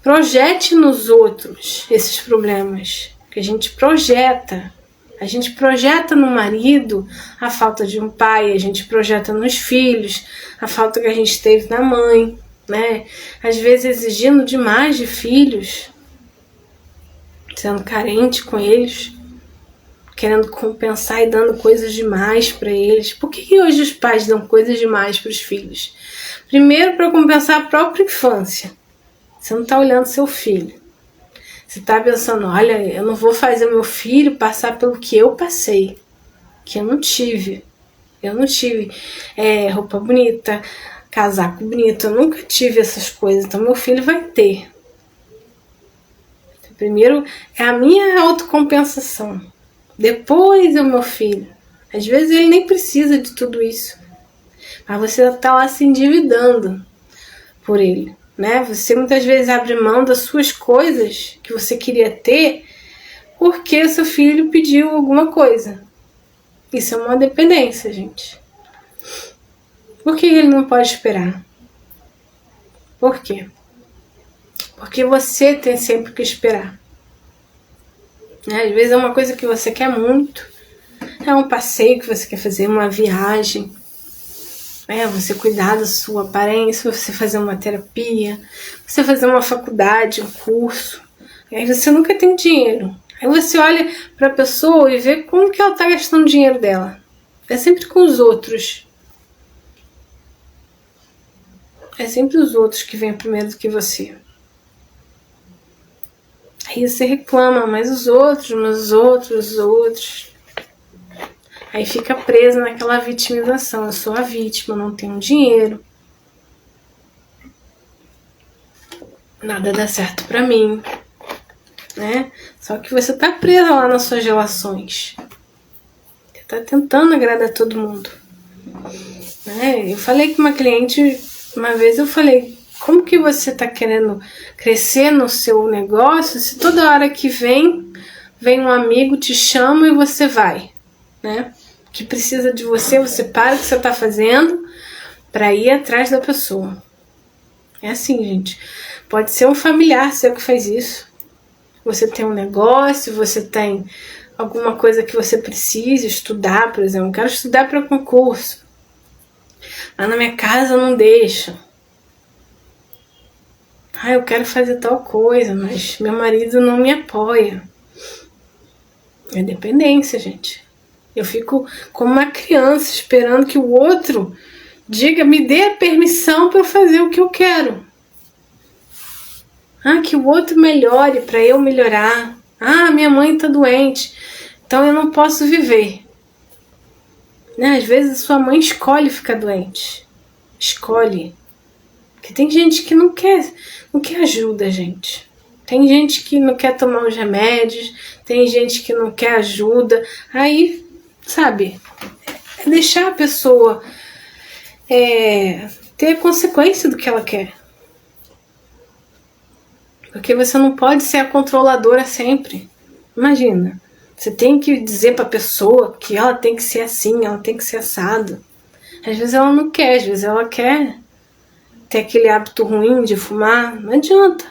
projete nos outros esses problemas, que a gente projeta. A gente projeta no marido a falta de um pai, a gente projeta nos filhos a falta que a gente teve na mãe, né? Às vezes exigindo demais de filhos, sendo carente com eles, querendo compensar e dando coisas demais para eles. Por que hoje os pais dão coisas demais para os filhos? Primeiro, para compensar a própria infância. Você não está olhando seu filho. Você está pensando, olha, eu não vou fazer meu filho passar pelo que eu passei, que eu não tive. Eu não tive roupa bonita, casaco bonito, eu nunca tive essas coisas, então meu filho vai ter. Primeiro é a minha autocompensação. Depois é o meu filho. Às vezes ele nem precisa de tudo isso. Mas você está lá se endividando por ele. Né? Você muitas vezes abre mão das suas coisas que você queria ter porque seu filho pediu alguma coisa. Isso é uma dependência, gente. Por que ele não pode esperar? Por quê? Porque você tem sempre que esperar. Né? Às vezes é uma coisa que você quer muito. É um passeio que você quer fazer, uma viagem. Você cuidar da sua aparência, você fazer uma terapia, você fazer uma faculdade, um curso. Aí você nunca tem dinheiro. Aí você olha para a pessoa e vê como que ela está gastando o dinheiro dela. É sempre com os outros. É sempre os outros que vêm primeiro do que você. Aí você reclama, mas os outros. Aí fica presa naquela vitimização. Eu sou a vítima, não tenho dinheiro. Nada dá certo pra mim. Né? Só que você tá presa lá nas suas relações. Você tá tentando agradar todo mundo. Né? Eu falei com uma cliente, uma vez eu falei, como que você tá querendo crescer no seu negócio se toda hora que vem um amigo, te chama e você vai, né? Que precisa de você, você para o que você está fazendo para ir atrás da pessoa. É assim, gente. Pode ser um familiar seu que faz isso. Você tem um negócio, você tem alguma coisa que você precisa estudar, por exemplo. Eu quero estudar para concurso. Mas na minha casa não deixa. Eu quero fazer tal coisa, mas meu marido não me apoia. É dependência, gente. Eu fico como uma criança esperando que o outro Diga, me dê a permissão para eu fazer o que eu quero. Que o outro melhore para eu melhorar. Minha mãe está doente, então eu não posso viver. Né? Às vezes a sua mãe escolhe ficar doente. Escolhe. Porque tem gente que não quer ajuda, gente. Tem gente que não quer tomar os remédios, tem gente que não quer ajuda. Aí, sabe, é deixar a pessoa ter consequência do que ela quer. Porque você não pode ser a controladora sempre. Imagina, você tem que dizer pra pessoa que ela tem que ser assim, ela tem que ser assado. Às vezes ela não quer, às vezes ela quer ter aquele hábito ruim de fumar. Não adianta.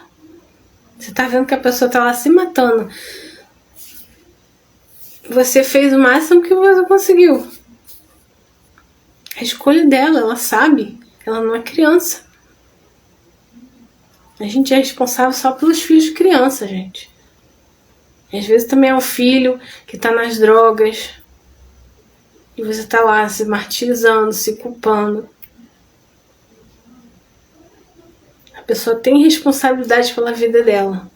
Você tá vendo que a pessoa tá lá se matando. Você fez o máximo que você conseguiu. A escolha dela, ela sabe. Ela não é criança. A gente é responsável só pelos filhos de criança, gente. E às vezes também é um filho que tá nas drogas. E você tá lá se martirizando, se culpando. A pessoa tem responsabilidade pela vida dela.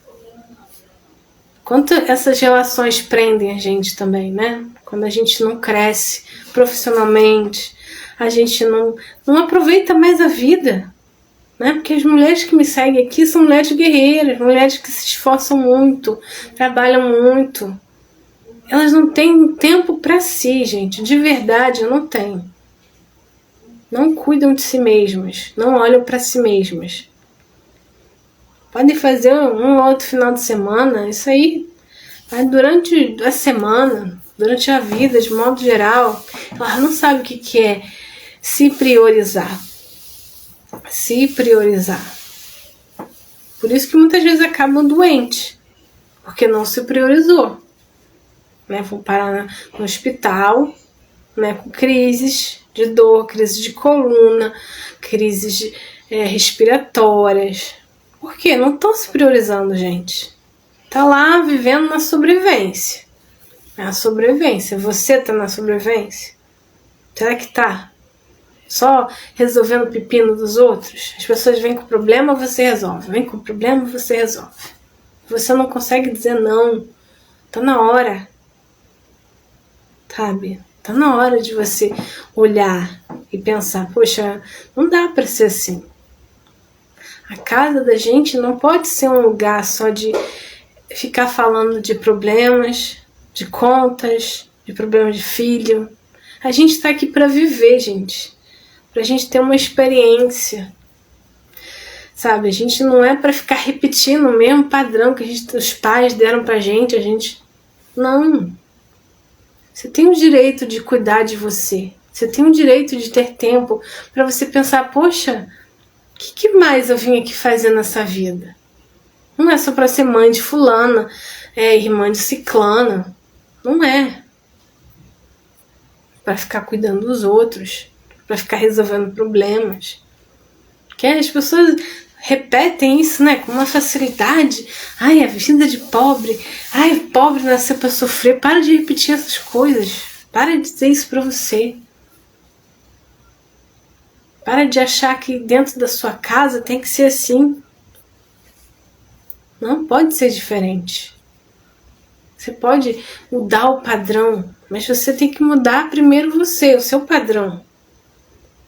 Quanto essas relações prendem a gente também, né? Quando a gente não cresce profissionalmente, a gente não aproveita mais a vida, né? Porque as mulheres que me seguem aqui são mulheres guerreiras, mulheres que se esforçam muito, trabalham muito. Elas não têm tempo para si, gente, de verdade, não tem. Não cuidam de si mesmas, não olham para si mesmas. Podem fazer um ou outro final de semana, isso aí. Mas durante a semana, durante a vida, de modo geral, elas não sabem o que é se priorizar. Se priorizar. Por isso que muitas vezes acabam doentes. Porque não se priorizou. Né? Vão parar no hospital, né? Com crises de dor, crises de coluna, crises respiratórias. Por quê? Não estão se priorizando, gente. Tá lá vivendo na sobrevivência. É a sobrevivência. Você tá na sobrevivência? Será que tá? Só resolvendo o pepino dos outros? As pessoas vêm com problema, você resolve. Vem com problema, você resolve. Você não consegue dizer não. Tá na hora. Sabe? Tá na hora de você olhar e pensar, poxa, não dá pra ser assim. A casa da gente não pode ser um lugar só de ficar falando de problemas, de contas, de problemas de filho. A gente tá aqui pra viver, gente. Pra gente ter uma experiência. Sabe, a gente não é pra ficar repetindo o mesmo padrão que os pais deram pra gente, a gente... Não. Você tem o direito de cuidar de você. Você tem o direito de ter tempo pra você pensar, poxa, o que mais eu vim aqui fazer nessa vida? Não é só pra ser mãe de fulana, irmã de ciclana. Não é. Pra ficar cuidando dos outros. Pra ficar resolvendo problemas. Porque as pessoas repetem isso, né? Com uma facilidade. Ai, a vida de pobre. Ai, pobre nasceu pra sofrer. Para de repetir essas coisas. Para de dizer isso pra você. Para de achar que dentro da sua casa tem que ser assim. Não pode ser diferente. Você pode mudar o padrão, mas você tem que mudar primeiro você, o seu padrão.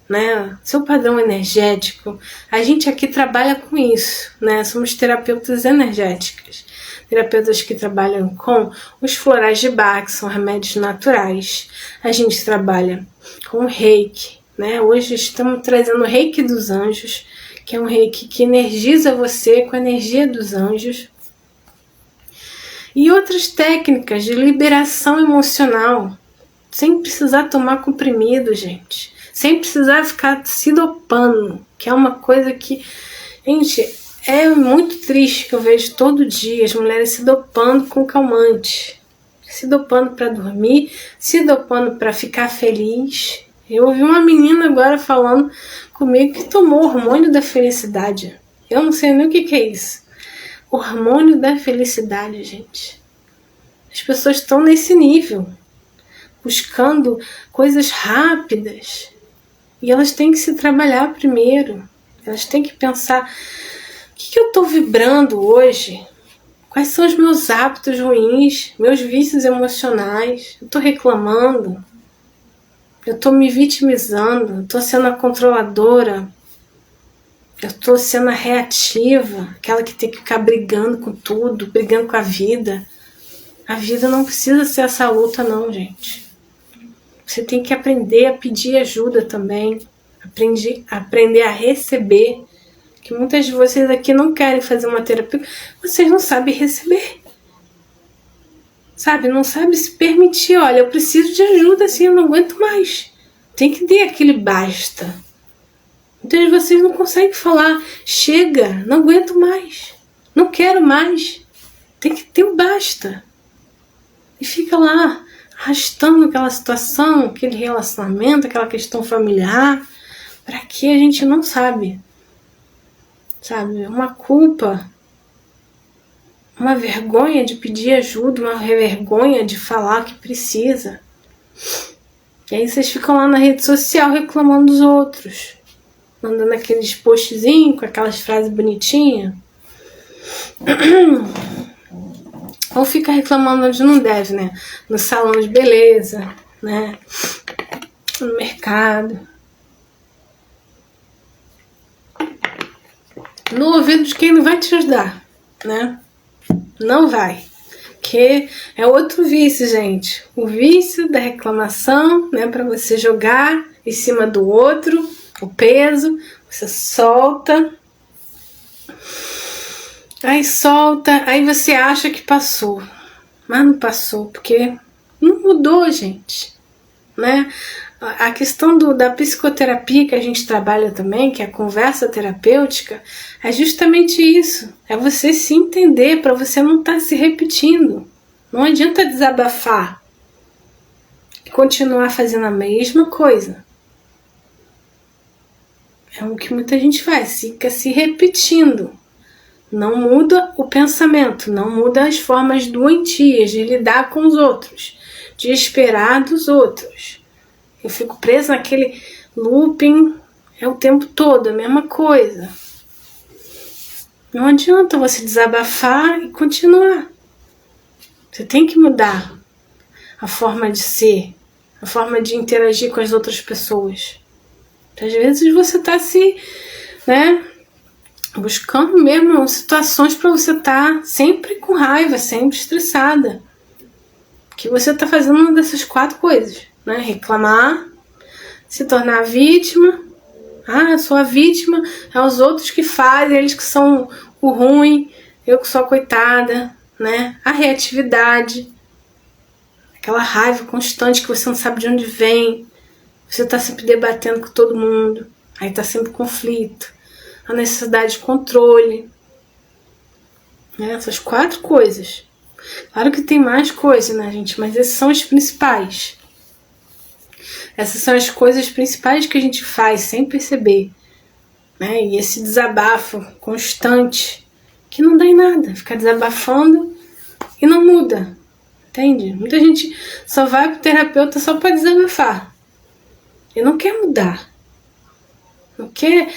Né? Seu padrão energético. A gente aqui trabalha com isso, né? Somos terapeutas energéticas. Terapeutas que trabalham com os florais de Bach, que são remédios naturais. A gente trabalha com o Reiki, né? Hoje estamos trazendo o Reiki dos Anjos, que é um Reiki que energiza você com a energia dos anjos. E outras técnicas de liberação emocional, sem precisar tomar comprimido, gente. Sem precisar ficar se dopando, que é uma coisa que, gente, é muito triste que eu vejo todo dia as mulheres se dopando com calmante. Se dopando para dormir, se dopando para ficar feliz. Eu ouvi uma menina agora falando comigo que tomou o hormônio da felicidade. Eu não sei nem o que é isso. Hormônio da felicidade, gente. As pessoas estão nesse nível, buscando coisas rápidas. E elas têm que se trabalhar primeiro. Elas têm que pensar, o que eu estou vibrando hoje? Quais são os meus hábitos ruins, meus vícios emocionais? Eu estou reclamando? Eu estou me vitimizando? Eu estou sendo a controladora? Eu estou sendo a reativa, aquela que tem que ficar brigando com tudo, brigando com a vida? A vida não precisa ser essa luta não, gente. Você tem que aprender a pedir ajuda também, aprender a receber, que muitas de vocês aqui não querem fazer uma terapia, vocês não sabem receber, sabe? Não sabem se permitir, olha, eu preciso de ajuda, assim, eu não aguento mais. Tem que ter aquele basta. Muitas de vocês não conseguem falar, chega, não aguento mais, não quero mais. Tem que ter o basta. E fica lá, arrastando aquela situação, aquele relacionamento, aquela questão familiar, para que a gente não sabe, uma culpa, uma vergonha de pedir ajuda, uma vergonha de falar que precisa. E aí vocês ficam lá na rede social reclamando dos outros, mandando aqueles postzinhos com aquelas frases bonitinhas. Ou fica reclamando onde não deve, né? No salão de beleza, né? No mercado. No ouvido de quem não vai te ajudar, né? Não vai. Porque é outro vício, gente. O vício da reclamação, né? Pra você jogar em cima do outro, o peso, você solta. Aí solta, aí você acha que passou, mas não passou, porque não mudou, gente, né? A questão da psicoterapia que a gente trabalha também, que é a conversa terapêutica, é justamente isso, é você se entender para você não estar se repetindo. Não adianta desabafar e continuar fazendo a mesma coisa. É o que muita gente faz, fica se repetindo. Não muda o pensamento, não muda as formas doentias de lidar com os outros, de esperar dos outros. Eu fico presa naquele looping, é o tempo todo, a mesma coisa. Não adianta você desabafar e continuar. Você tem que mudar a forma de ser, a forma de interagir com as outras pessoas. Às vezes você está buscando mesmo situações para você estar sempre com raiva, sempre estressada. Que você está fazendo uma dessas 4 coisas, né? Reclamar, se tornar vítima. Eu sou a vítima, é os outros que fazem, eles que são o ruim, eu que sou a coitada, né? A reatividade, aquela raiva constante que você não sabe de onde vem, você está sempre debatendo com todo mundo, aí está sempre conflito. A necessidade de controle, né? Essas 4 coisas. Claro que tem mais coisas, né, gente? Mas esses são os principais. Essas são as coisas principais que a gente faz sem perceber, né? E esse desabafo constante, que não dá em nada. Ficar desabafando e não muda, entende? Muita gente só vai pro terapeuta só para desabafar. E não quer mudar. Não quer,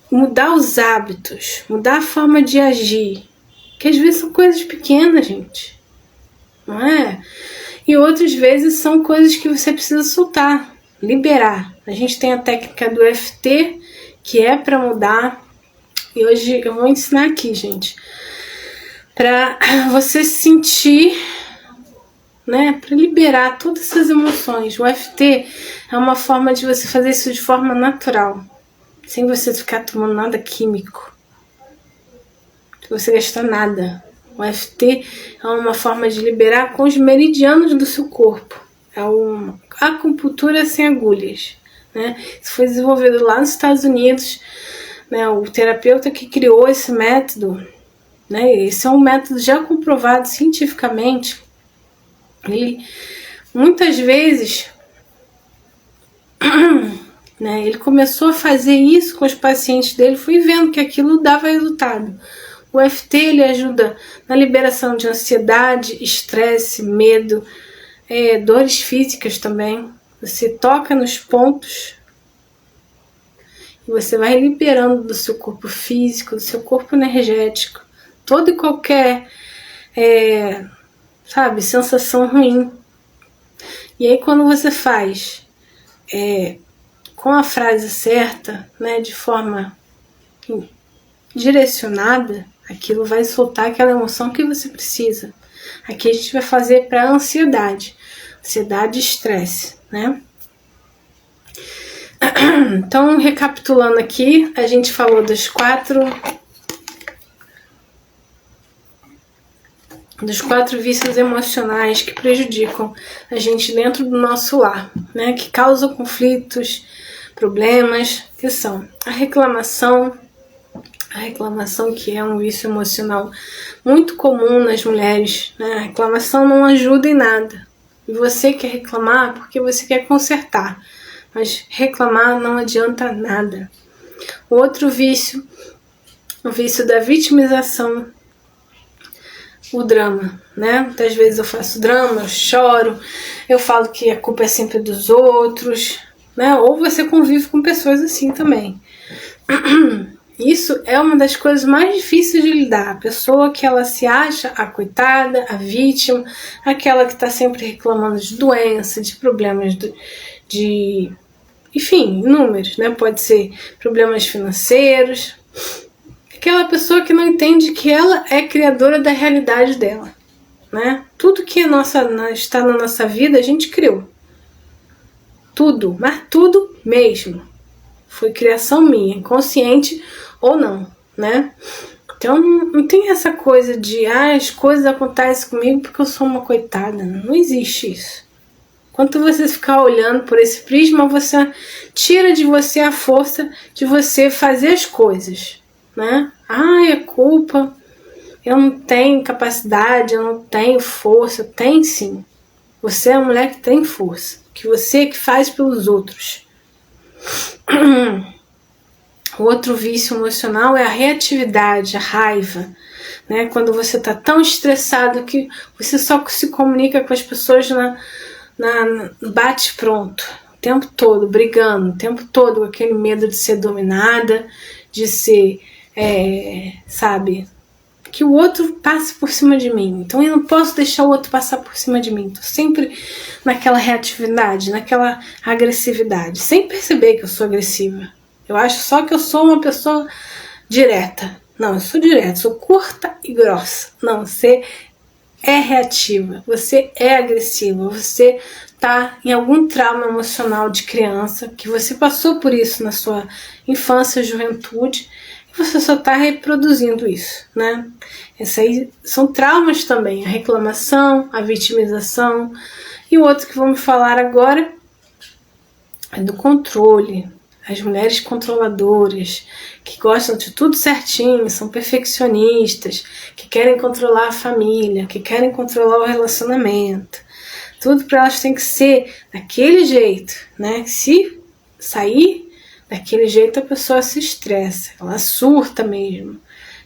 mudar os hábitos, mudar a forma de agir. Que às vezes são coisas pequenas, gente. Não é? E outras vezes são coisas que você precisa soltar, liberar. A gente tem a técnica do EFT, que é para mudar. E hoje eu vou ensinar aqui, gente. Para você sentir, né? Para liberar todas essas emoções. O EFT é uma forma de você fazer isso de forma natural. Sem você ficar tomando nada químico. Sem você gastar nada. O EFT é uma forma de liberar com os meridianos do seu corpo. É uma acupuntura sem agulhas, né? Isso foi desenvolvido lá nos Estados Unidos, né? O terapeuta que criou esse método, né? Esse é um método já comprovado cientificamente. Ele, muitas vezes, né? Ele começou a fazer isso com os pacientes dele, foi vendo que aquilo dava resultado. O EFT ele ajuda na liberação de ansiedade, estresse, medo, dores físicas também, Você toca nos pontos e você vai liberando do seu corpo físico, do seu corpo energético, todo e qualquer, sensação ruim. E aí quando você faz com a frase certa, né, de forma direcionada, aquilo vai soltar aquela emoção que você precisa. Aqui a gente vai fazer para ansiedade e estresse, né? Então, recapitulando aqui, a gente falou dos quatro vícios emocionais que prejudicam a gente dentro do nosso lar, né? Que causam conflitos, problemas, que são a reclamação que é um vício emocional muito comum nas mulheres, né? A reclamação não ajuda em nada. E você quer reclamar porque você quer consertar, mas reclamar não adianta nada. O outro vício, o vício da vitimização, o drama, né? Muitas vezes eu faço drama, eu choro, eu falo que a culpa é sempre dos outros, né? Ou você convive com pessoas assim também. Isso é uma das coisas mais difíceis de lidar. A pessoa que ela se acha a coitada, a vítima, aquela que está sempre reclamando de doença, de problemas enfim, inúmeros, né? Pode ser problemas financeiros. Aquela pessoa que não entende que ela é criadora da realidade dela, né? Tudo que está na nossa vida a gente criou. Tudo, mas tudo mesmo. Foi criação minha, consciente ou não, né? Então não tem essa coisa de as coisas acontecem comigo porque eu sou uma coitada. Não existe isso. Quando você ficar olhando por esse prisma, você tira de você a força de você fazer as coisas, né? É culpa, eu não tenho capacidade, eu não tenho força. Tem sim. Você é a mulher que tem força, que você que faz pelos outros. O outro vício emocional é a reatividade, a raiva, né? Quando você está tão estressado que você só se comunica com as pessoas na bate-pronto, o tempo todo, brigando, o tempo todo com aquele medo de ser dominada, de ser, que o outro passe por cima de mim. Então eu não posso deixar o outro passar por cima de mim. Estou sempre naquela reatividade, naquela agressividade, sem perceber que eu sou agressiva. Eu acho só que eu sou uma pessoa direta. Não, eu sou direta, sou curta e grossa. Não, você é reativa, você é agressiva, você tá em algum trauma emocional de criança, que você passou por isso na sua infância, juventude, e você só tá reproduzindo isso, né? Esses aí são traumas também, a reclamação, a vitimização, e o outro que vamos falar agora é do controle. As mulheres controladoras, que gostam de tudo certinho, são perfeccionistas, que querem controlar a família, que querem controlar o relacionamento. Tudo para elas tem que ser daquele jeito, né? Se sair daquele jeito, a pessoa se estressa, ela surta mesmo.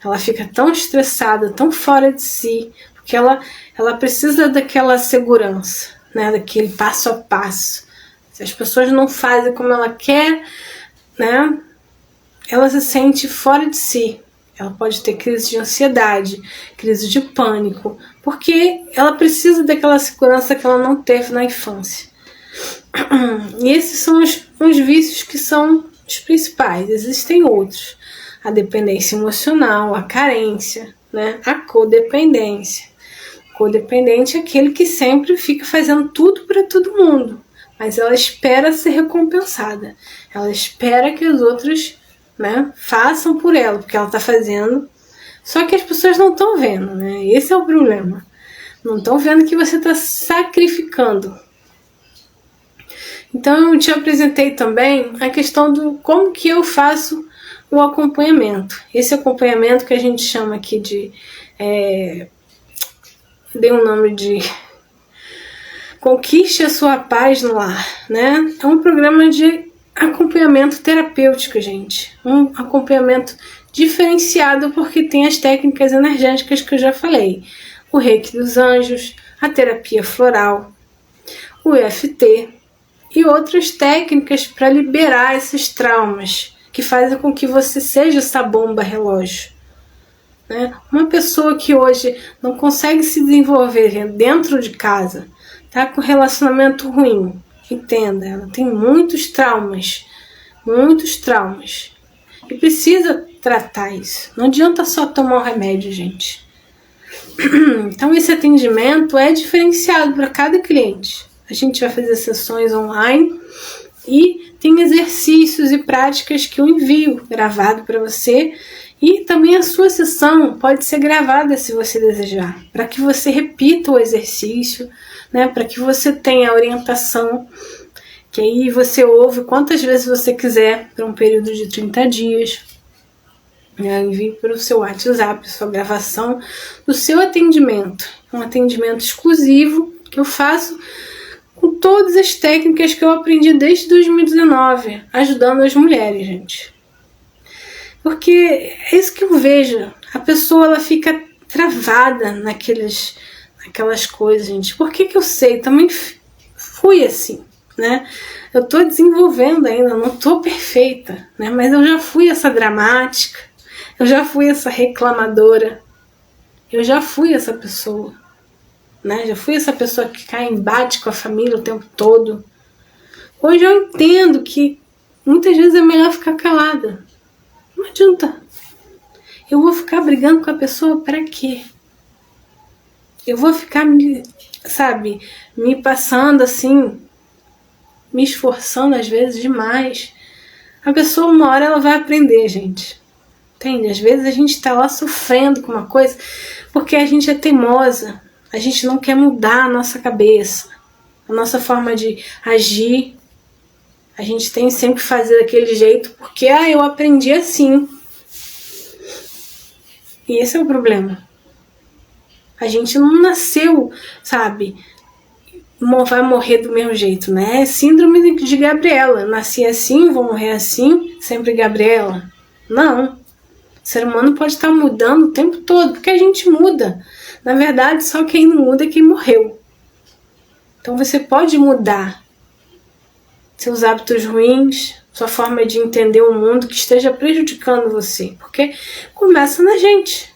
Ela fica tão estressada, tão fora de si, porque ela precisa daquela segurança, né? Daquele passo a passo. Se as pessoas não fazem como ela quer, né, ela se sente fora de si. Ela pode ter crise de ansiedade, crise de pânico, porque ela precisa daquela segurança que ela não teve na infância. E esses são os vícios que são os principais. Existem outros. A dependência emocional, a carência, né, a codependência. Codependente é aquele que sempre fica fazendo tudo para todo mundo. Mas ela espera ser recompensada. Ela espera que os outros, né, façam por ela, porque ela está fazendo. Só que as pessoas não estão vendo, né? Esse é o problema. Não estão vendo que você está sacrificando. Então eu te apresentei também a questão do como que eu faço o acompanhamento. Esse acompanhamento que a gente chama aqui de... dei um nome de... Conquiste a sua paz no lar, né? É um programa de acompanhamento terapêutico, gente. Um acompanhamento diferenciado porque tem as técnicas energéticas que eu já falei. O Reiki dos Anjos, a terapia floral, o EFT, e outras técnicas para liberar esses traumas, que fazem com que você seja essa bomba relógio. Né? Uma pessoa que hoje não consegue se desenvolver dentro de casa, tá com relacionamento ruim, entenda, ela tem muitos traumas, e precisa tratar isso. Não adianta só tomar o remédio, gente. Então esse atendimento é diferenciado para cada cliente. A gente vai fazer sessões online e tem exercícios e práticas que eu envio gravado para você. E também a sua sessão pode ser gravada se você desejar, para que você repita o exercício, né, para que você tenha a orientação, que aí você ouve quantas vezes você quiser, por um período de 30 dias. Eu envio para o seu WhatsApp, a sua gravação do seu atendimento. Um atendimento exclusivo que eu faço com todas as técnicas que eu aprendi desde 2019, ajudando as mulheres, gente. Porque é isso que eu vejo. A pessoa ela fica travada naquelas coisas, gente. Por que eu sei? Também fui assim, né? Eu tô desenvolvendo ainda, não tô perfeita, né? Mas eu já fui essa dramática, eu já fui essa reclamadora, eu já fui essa pessoa, né? Já fui essa pessoa que cai em embate com a família o tempo todo. Hoje eu entendo que muitas vezes é melhor ficar calada. Não adianta. Eu vou ficar brigando com a pessoa para quê? Eu vou ficar, me passando assim, me esforçando às vezes demais. A pessoa uma hora ela vai aprender, gente. Entende? Às vezes a gente tá lá sofrendo com uma coisa porque a gente é teimosa. A gente não quer mudar a nossa cabeça, a nossa forma de agir. A gente tem sempre que fazer daquele jeito porque eu aprendi assim. E esse é o problema. A gente não nasceu, vai morrer do mesmo jeito, né? É síndrome de Gabriela. Nasci assim, vou morrer assim, sempre Gabriela. Não. O ser humano pode estar mudando o tempo todo, porque a gente muda. Na verdade, só quem não muda é quem morreu. Então você pode mudar seus hábitos ruins, sua forma de entender o mundo que esteja prejudicando você. Porque começa na gente.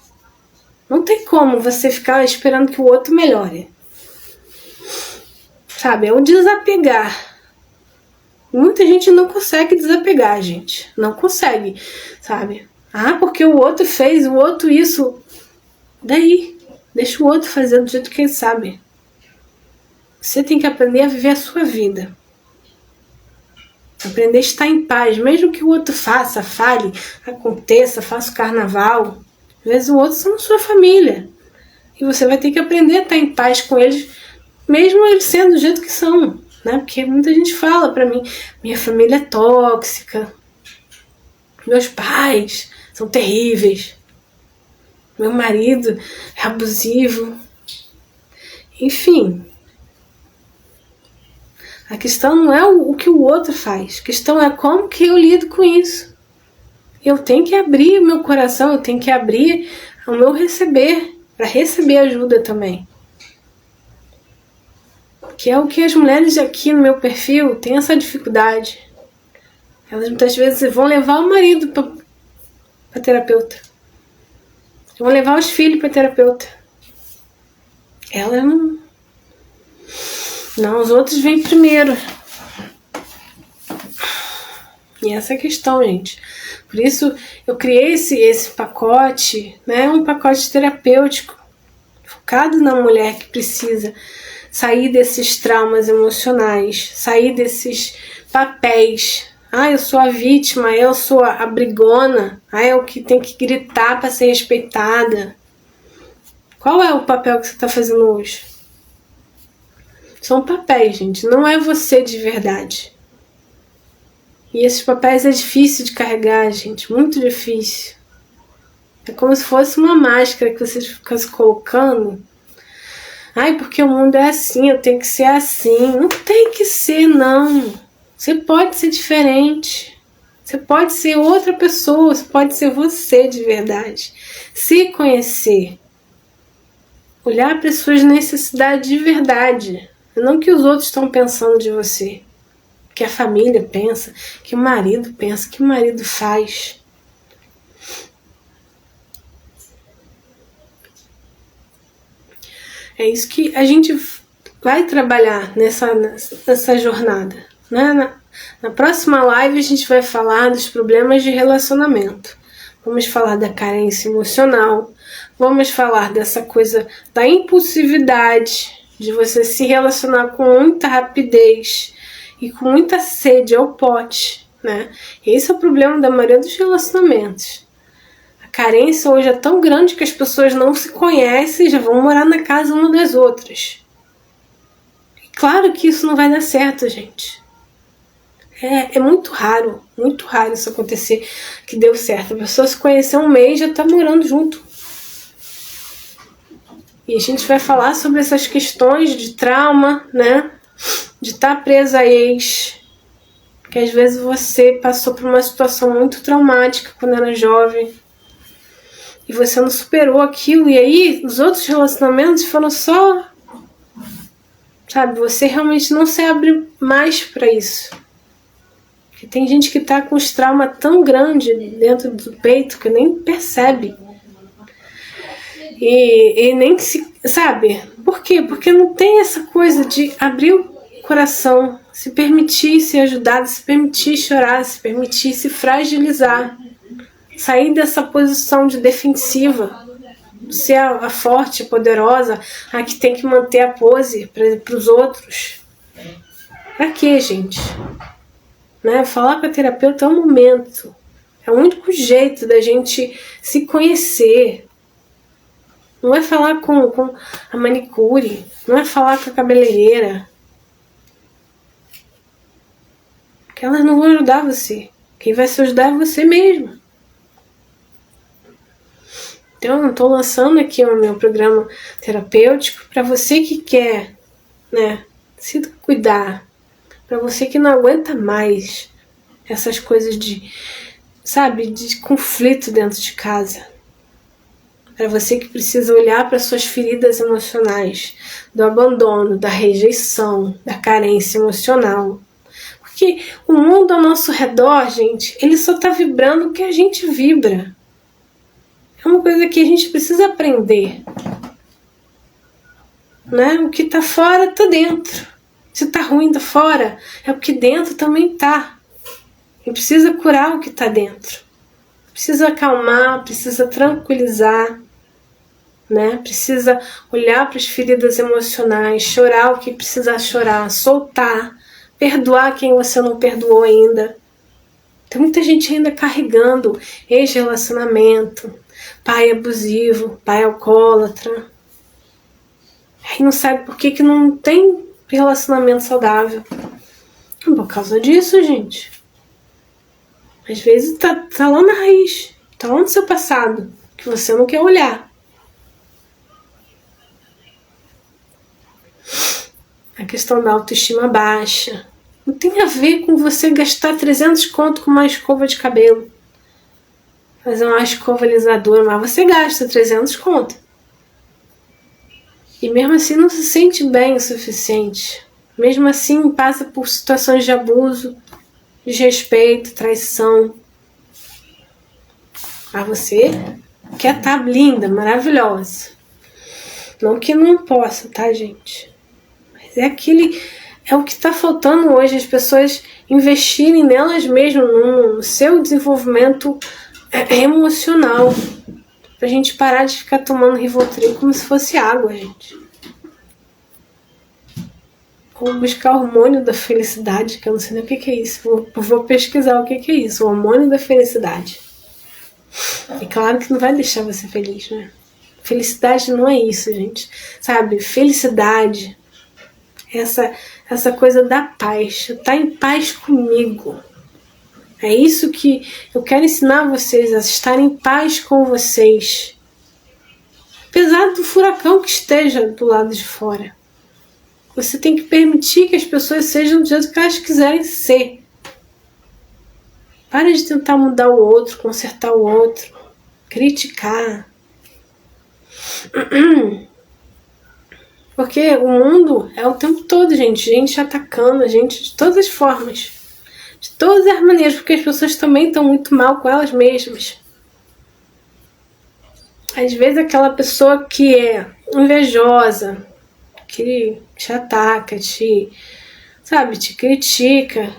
Não tem como você ficar esperando que o outro melhore. É o desapegar. Muita gente não consegue desapegar, gente. Não consegue, porque o outro fez, o outro isso. Daí, deixa o outro fazer do jeito que ele sabe. Você tem que aprender a viver a sua vida. Aprender a estar em paz, mesmo que o outro faça, fale, aconteça, faça o carnaval. Às vezes o outro são sua família. E você vai ter que aprender a estar em paz com eles, mesmo eles sendo do jeito que são. Né? Porque muita gente fala pra mim, minha família é tóxica, meus pais são terríveis, meu marido é abusivo. Enfim. A questão não é o que o outro faz. A questão é como que eu lido com isso. Eu tenho que abrir o meu coração, eu tenho que abrir o meu receber, para receber ajuda também. Que é o que as mulheres aqui no meu perfil têm essa dificuldade. Elas muitas vezes vão levar o marido para terapeuta. Vão levar os filhos para terapeuta. Ela não... Não, os outros vêm primeiro. E essa é a questão, gente. Por isso eu criei esse pacote, né? Um pacote terapêutico, focado na mulher que precisa sair desses traumas emocionais, sair desses papéis. Eu sou a vítima, eu sou a brigona, eu que tem que gritar para ser respeitada. Qual é o papel que você está fazendo hoje? São papéis, gente, não é você de verdade. E esses papéis é difícil de carregar, gente, muito difícil. É como se fosse uma máscara que você fica se colocando. Porque o mundo é assim, eu tenho que ser assim. Não tem que ser, não. Você pode ser diferente. Você pode ser outra pessoa, você pode ser você de verdade. Se conhecer. Olhar para as suas necessidades de verdade. Não que os outros estão pensando de você. que a família pensa, que o marido pensa, que o marido faz. É isso que a gente vai trabalhar nessa jornada, né? Na próxima live a gente vai falar dos problemas de relacionamento. Vamos falar da carência emocional. Vamos falar dessa coisa da impulsividade, de você se relacionar com muita rapidez e com muita sede ao pote, né? Esse é o problema da maioria dos relacionamentos. A carência hoje é tão grande que as pessoas não se conhecem e já vão morar na casa uma das outras. E claro que isso não vai dar certo, gente. É muito raro isso acontecer que deu certo. A pessoa se conheceu um mês e já está morando junto. E a gente vai falar sobre essas questões de trauma, né? De estar presa a ex. Que às vezes você passou por uma situação muito traumática quando era jovem. E você não superou aquilo. E aí os outros relacionamentos foram só... Sabe, você realmente não se abre mais para isso. Porque tem gente que tá com os traumas tão grandes dentro do peito que nem percebe. E nem se... Sabe? Por quê? Porque não tem essa coisa de abrir o coração, se permitir ser ajudado, se permitir chorar, se permitir se fragilizar. Sair dessa posição de defensiva. Ser a forte, poderosa, a que tem que manter a pose para os outros. Pra quê, gente? Né? Falar com a terapeuta é um momento. É o único jeito da gente se conhecer. Não é falar com a manicure. Não é falar com a cabeleireira. Porque elas não vão ajudar você. Quem vai se ajudar é você mesmo. Então, eu estou lançando aqui o meu programa terapêutico para você que quer, né, se cuidar. Para você que não aguenta mais essas coisas de, sabe, de conflito dentro de casa. Para você que precisa olhar para suas feridas emocionais, do abandono, da rejeição, da carência emocional. Porque o mundo ao nosso redor, gente, ele só está vibrando o que a gente vibra. É uma coisa que a gente precisa aprender. Né? O que está fora está dentro. Se está ruim está fora, é porque dentro também está. E precisa curar o que está dentro. Precisa acalmar, precisa tranquilizar. Né? Precisa olhar para as feridas emocionais, chorar o que precisar chorar, soltar, perdoar quem você não perdoou ainda. Tem muita gente ainda carregando ex-relacionamento, pai abusivo, pai alcoólatra. Aí não sabe por que não tem relacionamento saudável. É por causa disso, gente. Às vezes tá lá na raiz, tá lá no seu passado, que você não quer olhar. A questão da autoestima baixa. Não tem a ver com você gastar 300 conto com uma escova de cabelo. Fazer uma escova alisadora, mas você gasta 300 conto. E mesmo assim não se sente bem o suficiente. Mesmo assim passa por situações de abuso, desrespeito, traição. Mas você quer estar linda, maravilhosa. Não que não possa, tá, gente? Mas é o que está faltando hoje, as pessoas investirem nelas mesmas, no seu desenvolvimento emocional. Pra gente parar de ficar tomando Rivotril como se fosse água, gente. Ou buscar o hormônio da felicidade, que eu não sei nem o que é isso. Vou pesquisar o que é isso, o hormônio da felicidade. E claro que não vai deixar você feliz, né? Felicidade não é isso, gente. Sabe, felicidade, essa coisa da paz, tá em paz comigo. É isso que eu quero ensinar vocês, a estar em paz com vocês. Apesar do furacão que esteja do lado de fora. Você tem que permitir que as pessoas sejam do jeito que elas quiserem ser. Para de tentar mudar o outro, consertar o outro, criticar. Porque o mundo é o tempo todo, gente atacando a gente de todas as formas, de todas as maneiras, porque as pessoas também estão muito mal com elas mesmas. Às vezes aquela pessoa que é invejosa, que te ataca, te critica,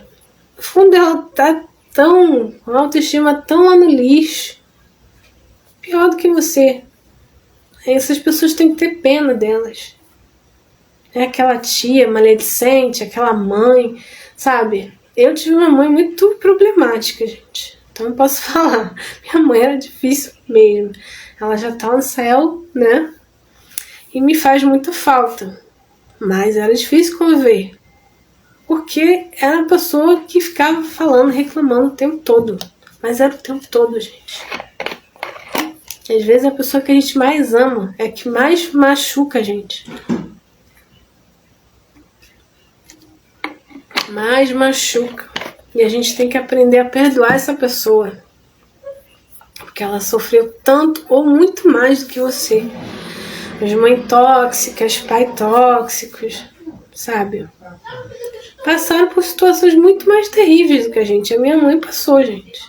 no fundo ela tá com a autoestima tão lá no lixo, pior do que você. Essas pessoas têm que ter pena delas. É aquela tia maledicente, aquela mãe, sabe? Eu tive uma mãe muito problemática, gente. Então eu posso falar, minha mãe era difícil mesmo. Ela já tá no céu, né? E me faz muita falta. Mas era difícil conviver. Porque era a pessoa que ficava falando, reclamando o tempo todo. Mas era o tempo todo, gente. Às vezes a pessoa que a gente mais ama é a que mais machuca a gente. Mais machuca. E a gente tem que aprender a perdoar essa pessoa. Porque ela sofreu tanto ou muito mais do que você. As mães tóxicas, pais tóxicos, sabe? Passaram por situações muito mais terríveis do que a gente. A minha mãe passou, gente.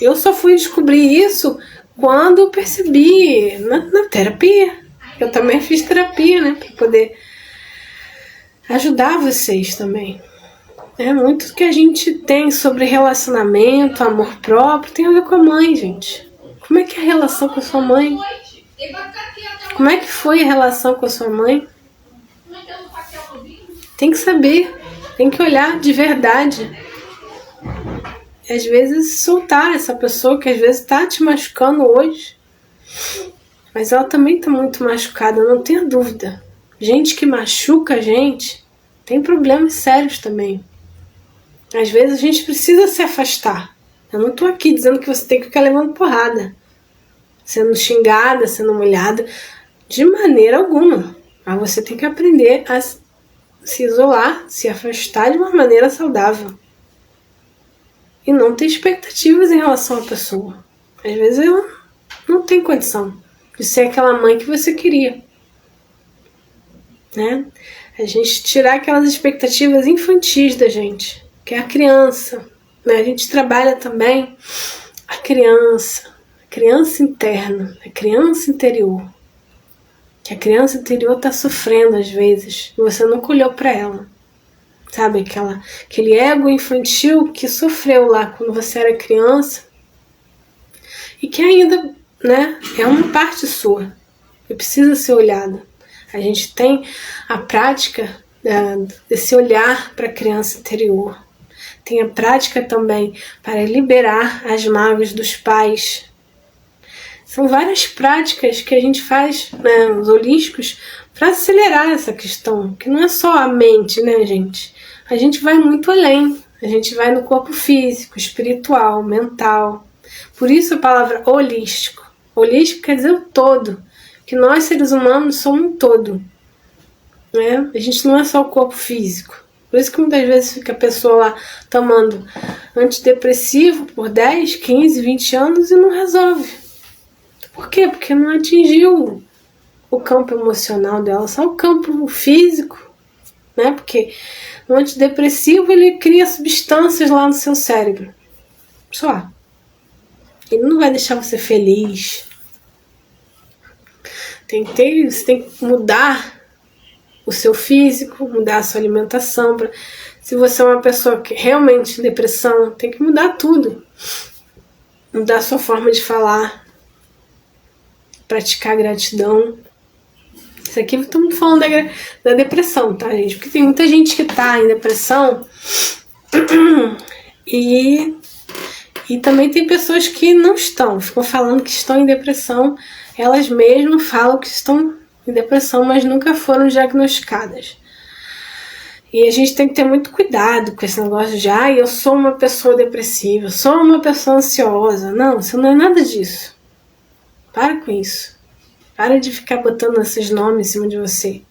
Eu só fui descobrir isso quando eu percebi na terapia. Eu também fiz terapia, né? Pra poder ajudar vocês também. Muito que a gente tem sobre relacionamento, amor próprio, tem a ver com a mãe, gente. Como é que é a relação com a sua mãe? Como é que foi a relação com a sua mãe? Tem que saber, tem que olhar de verdade. E às vezes soltar essa pessoa que às vezes está te machucando hoje. Mas ela também está muito machucada, não tenha dúvida. Gente que machuca a gente tem problemas sérios também. Às vezes a gente precisa se afastar. Eu não tô aqui dizendo que você tem que ficar levando porrada, sendo xingada, sendo humilhada, de maneira alguma. Mas você tem que aprender a se isolar, se afastar de uma maneira saudável. E não ter expectativas em relação à pessoa. Às vezes ela não tem condição de ser aquela mãe que você queria. Né? A gente tirar aquelas expectativas infantis da gente, que é a criança. Né? A gente trabalha também a criança interna, a criança interior. Que a criança interior está sofrendo às vezes, e você nunca olhou para ela. Sabe, aquele ego infantil que sofreu lá quando você era criança e que ainda, né, é uma parte sua e precisa ser olhada. A gente tem a prática desse olhar para a criança interior. Tem a prática também para liberar as mágoas dos pais. São várias práticas que a gente faz, né, os holísticos, para acelerar essa questão, que não é só a mente, né, gente? A gente vai muito além. A gente vai no corpo físico, espiritual, mental. Por isso a palavra holístico. Holístico quer dizer o todo. Que nós, seres humanos, somos um todo. Né? A gente não é só o corpo físico. Por isso que muitas vezes fica a pessoa lá tomando antidepressivo por 10, 15, 20 anos e não resolve. Por quê? Porque não atingiu o campo emocional dela, só o campo físico. Né? Porque o antidepressivo ele cria substâncias lá no seu cérebro. Só. Ele não vai deixar você feliz. Você tem que mudar o seu físico, mudar a sua alimentação. Se você é uma pessoa que realmente tem depressão, tem que mudar tudo. Mudar a sua forma de falar. Praticar gratidão. Isso aqui estamos falando da depressão, tá, gente? Porque tem muita gente que tá em depressão e também tem pessoas que não estão, ficam falando que estão em depressão, elas mesmas falam que estão em depressão, mas nunca foram diagnosticadas. E a gente tem que ter muito cuidado com esse negócio de eu sou uma pessoa depressiva, eu sou uma pessoa ansiosa. Não, isso não é nada disso. Para com isso. Para de ficar botando esses nomes em cima de você.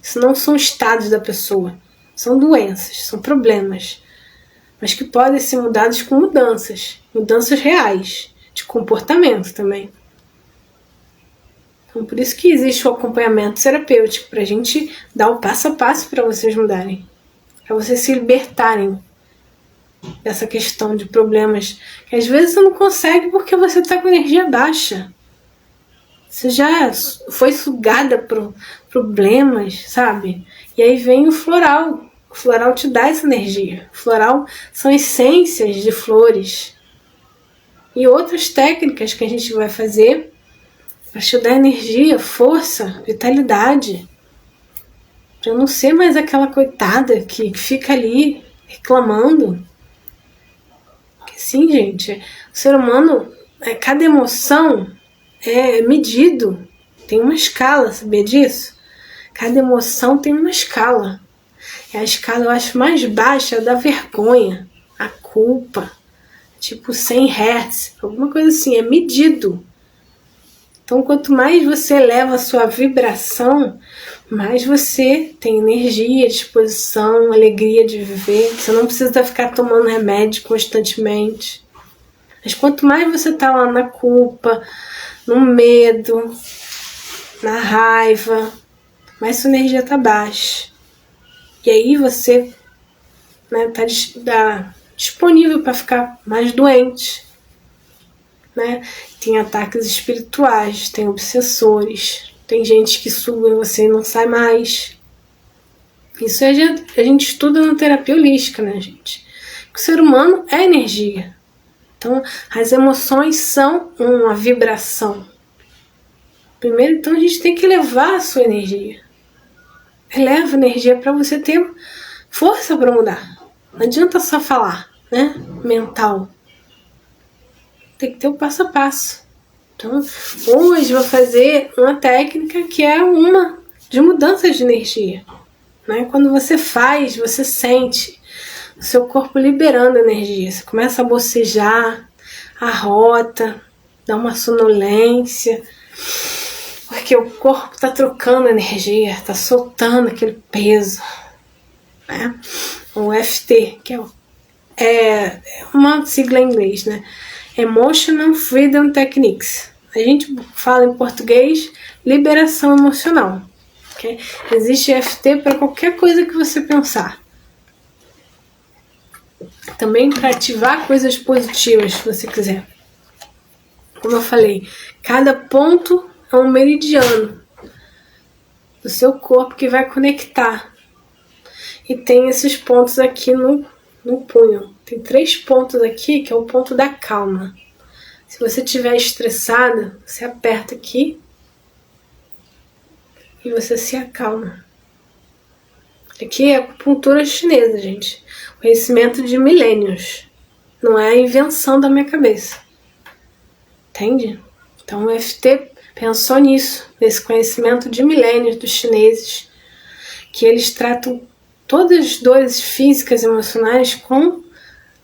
Isso não são estados da pessoa. São doenças, são problemas. Mas que podem ser mudados com mudanças. Mudanças reais. De comportamento também. Então, por isso que existe o acompanhamento terapêutico, para a gente dar o passo a passo para vocês mudarem, para vocês se libertarem dessa questão de problemas que às vezes você não consegue porque você está com energia baixa. Você já foi sugada por problemas, sabe? E aí vem o floral. O floral te dá essa energia. O floral são essências de flores. E outras técnicas que a gente vai fazer para te dar energia, força, vitalidade. Para não ser mais aquela coitada que fica ali reclamando. Porque sim, gente, o ser humano, cada emoção é medido. Tem uma escala, sabia disso? Cada emoção tem uma escala. E a escala, eu acho, mais baixa é da vergonha, a culpa. Tipo 100 Hz, alguma coisa assim, é medido. Então, quanto mais você eleva a sua vibração, mais você tem energia, disposição, alegria de viver. Você não precisa ficar tomando remédio constantemente. Mas quanto mais você tá lá na culpa, no medo, na raiva, mais sua energia tá baixa. E aí você, né, tá disponível para ficar mais doente. Né? Tem ataques espirituais, tem obsessores, tem gente que suga em você e não sai mais. Isso a gente estuda na terapia holística, né, gente? O ser humano é energia. Então, as emoções são uma vibração. Primeiro, então, a gente tem que elevar a sua energia. Eleva a energia para você ter força para mudar. Não adianta só falar, né? Mental. Tem que ter o passo a passo. Então, hoje eu vou fazer uma técnica que é uma de mudança de energia. Né? Quando você faz, você sente o seu corpo liberando energia. Você começa a bocejar, arrota, dá uma sonolência, porque o corpo está trocando energia, está soltando aquele peso. Né? O EFT, que é uma sigla em inglês, né? Emotional Freedom Techniques. A gente fala em português liberação emocional. Okay? Existe EFT para qualquer coisa que você pensar. Também para ativar coisas positivas, se você quiser. Como eu falei, cada ponto é um meridiano do seu corpo que vai conectar. E tem esses pontos aqui no punho. Tem 3 pontos aqui, que é o ponto da calma. Se você estiver estressada, você aperta aqui e você se acalma. Aqui é a acupuntura chinesa, gente. Conhecimento de milênios. Não é a invenção da minha cabeça. Entende? Então o EFT pensou nisso, nesse conhecimento de milênios dos chineses, que eles tratam todas as dores físicas e emocionais com,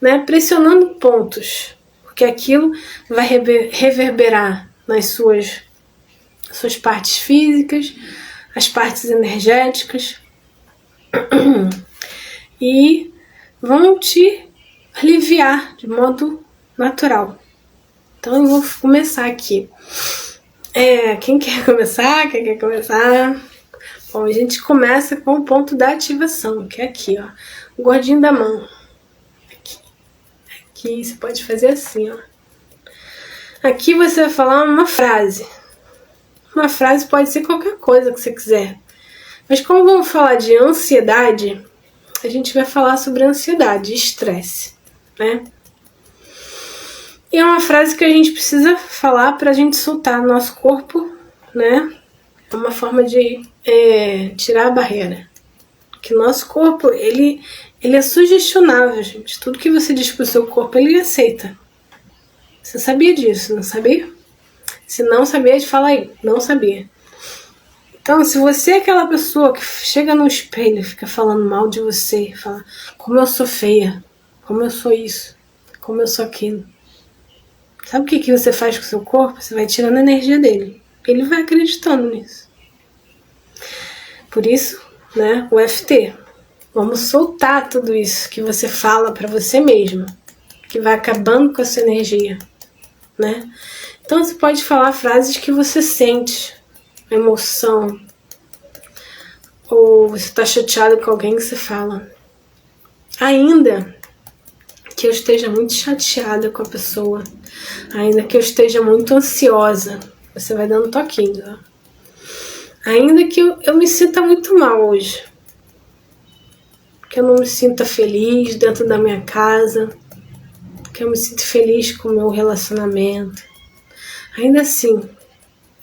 né, pressionando pontos, porque aquilo vai reverberar nas suas partes físicas, as partes energéticas, e vão te aliviar de modo natural. Então eu vou começar aqui. Quem quer começar? Quem quer começar? Bom, a gente começa com o ponto da ativação, que é aqui, ó, o gordinho da mão. Aqui você pode fazer assim, ó. Aqui você vai falar uma frase. Uma frase pode ser qualquer coisa que você quiser. Mas como vamos falar de ansiedade, a gente vai falar sobre ansiedade e estresse, né? E é uma frase que a gente precisa falar para a gente soltar no nosso corpo, né? É uma forma de tirar a barreira. Que o nosso corpo, ele é sugestionável, gente. Tudo que você diz pro seu corpo, ele aceita. Você sabia disso, não sabia? Se não sabia, fala aí, não sabia. Então, se você é aquela pessoa que chega no espelho e fica falando mal de você, fala, como eu sou feia, como eu sou isso, como eu sou aquilo. Sabe o que você faz com o seu corpo? Você vai tirando a energia dele. Ele vai acreditando nisso. Por isso, né, o EFT. Vamos soltar tudo isso que você fala para você mesmo, que vai acabando com a sua energia, né? Então você pode falar frases que você sente, uma emoção, ou você está chateado com alguém, que você fala: ainda que eu esteja muito chateada com a pessoa, ainda que eu esteja muito ansiosa, você vai dando toquinho, ó. Ainda que eu me sinta muito mal hoje, que eu não me sinta feliz dentro da minha casa, que eu me sinto feliz com o meu relacionamento, ainda assim,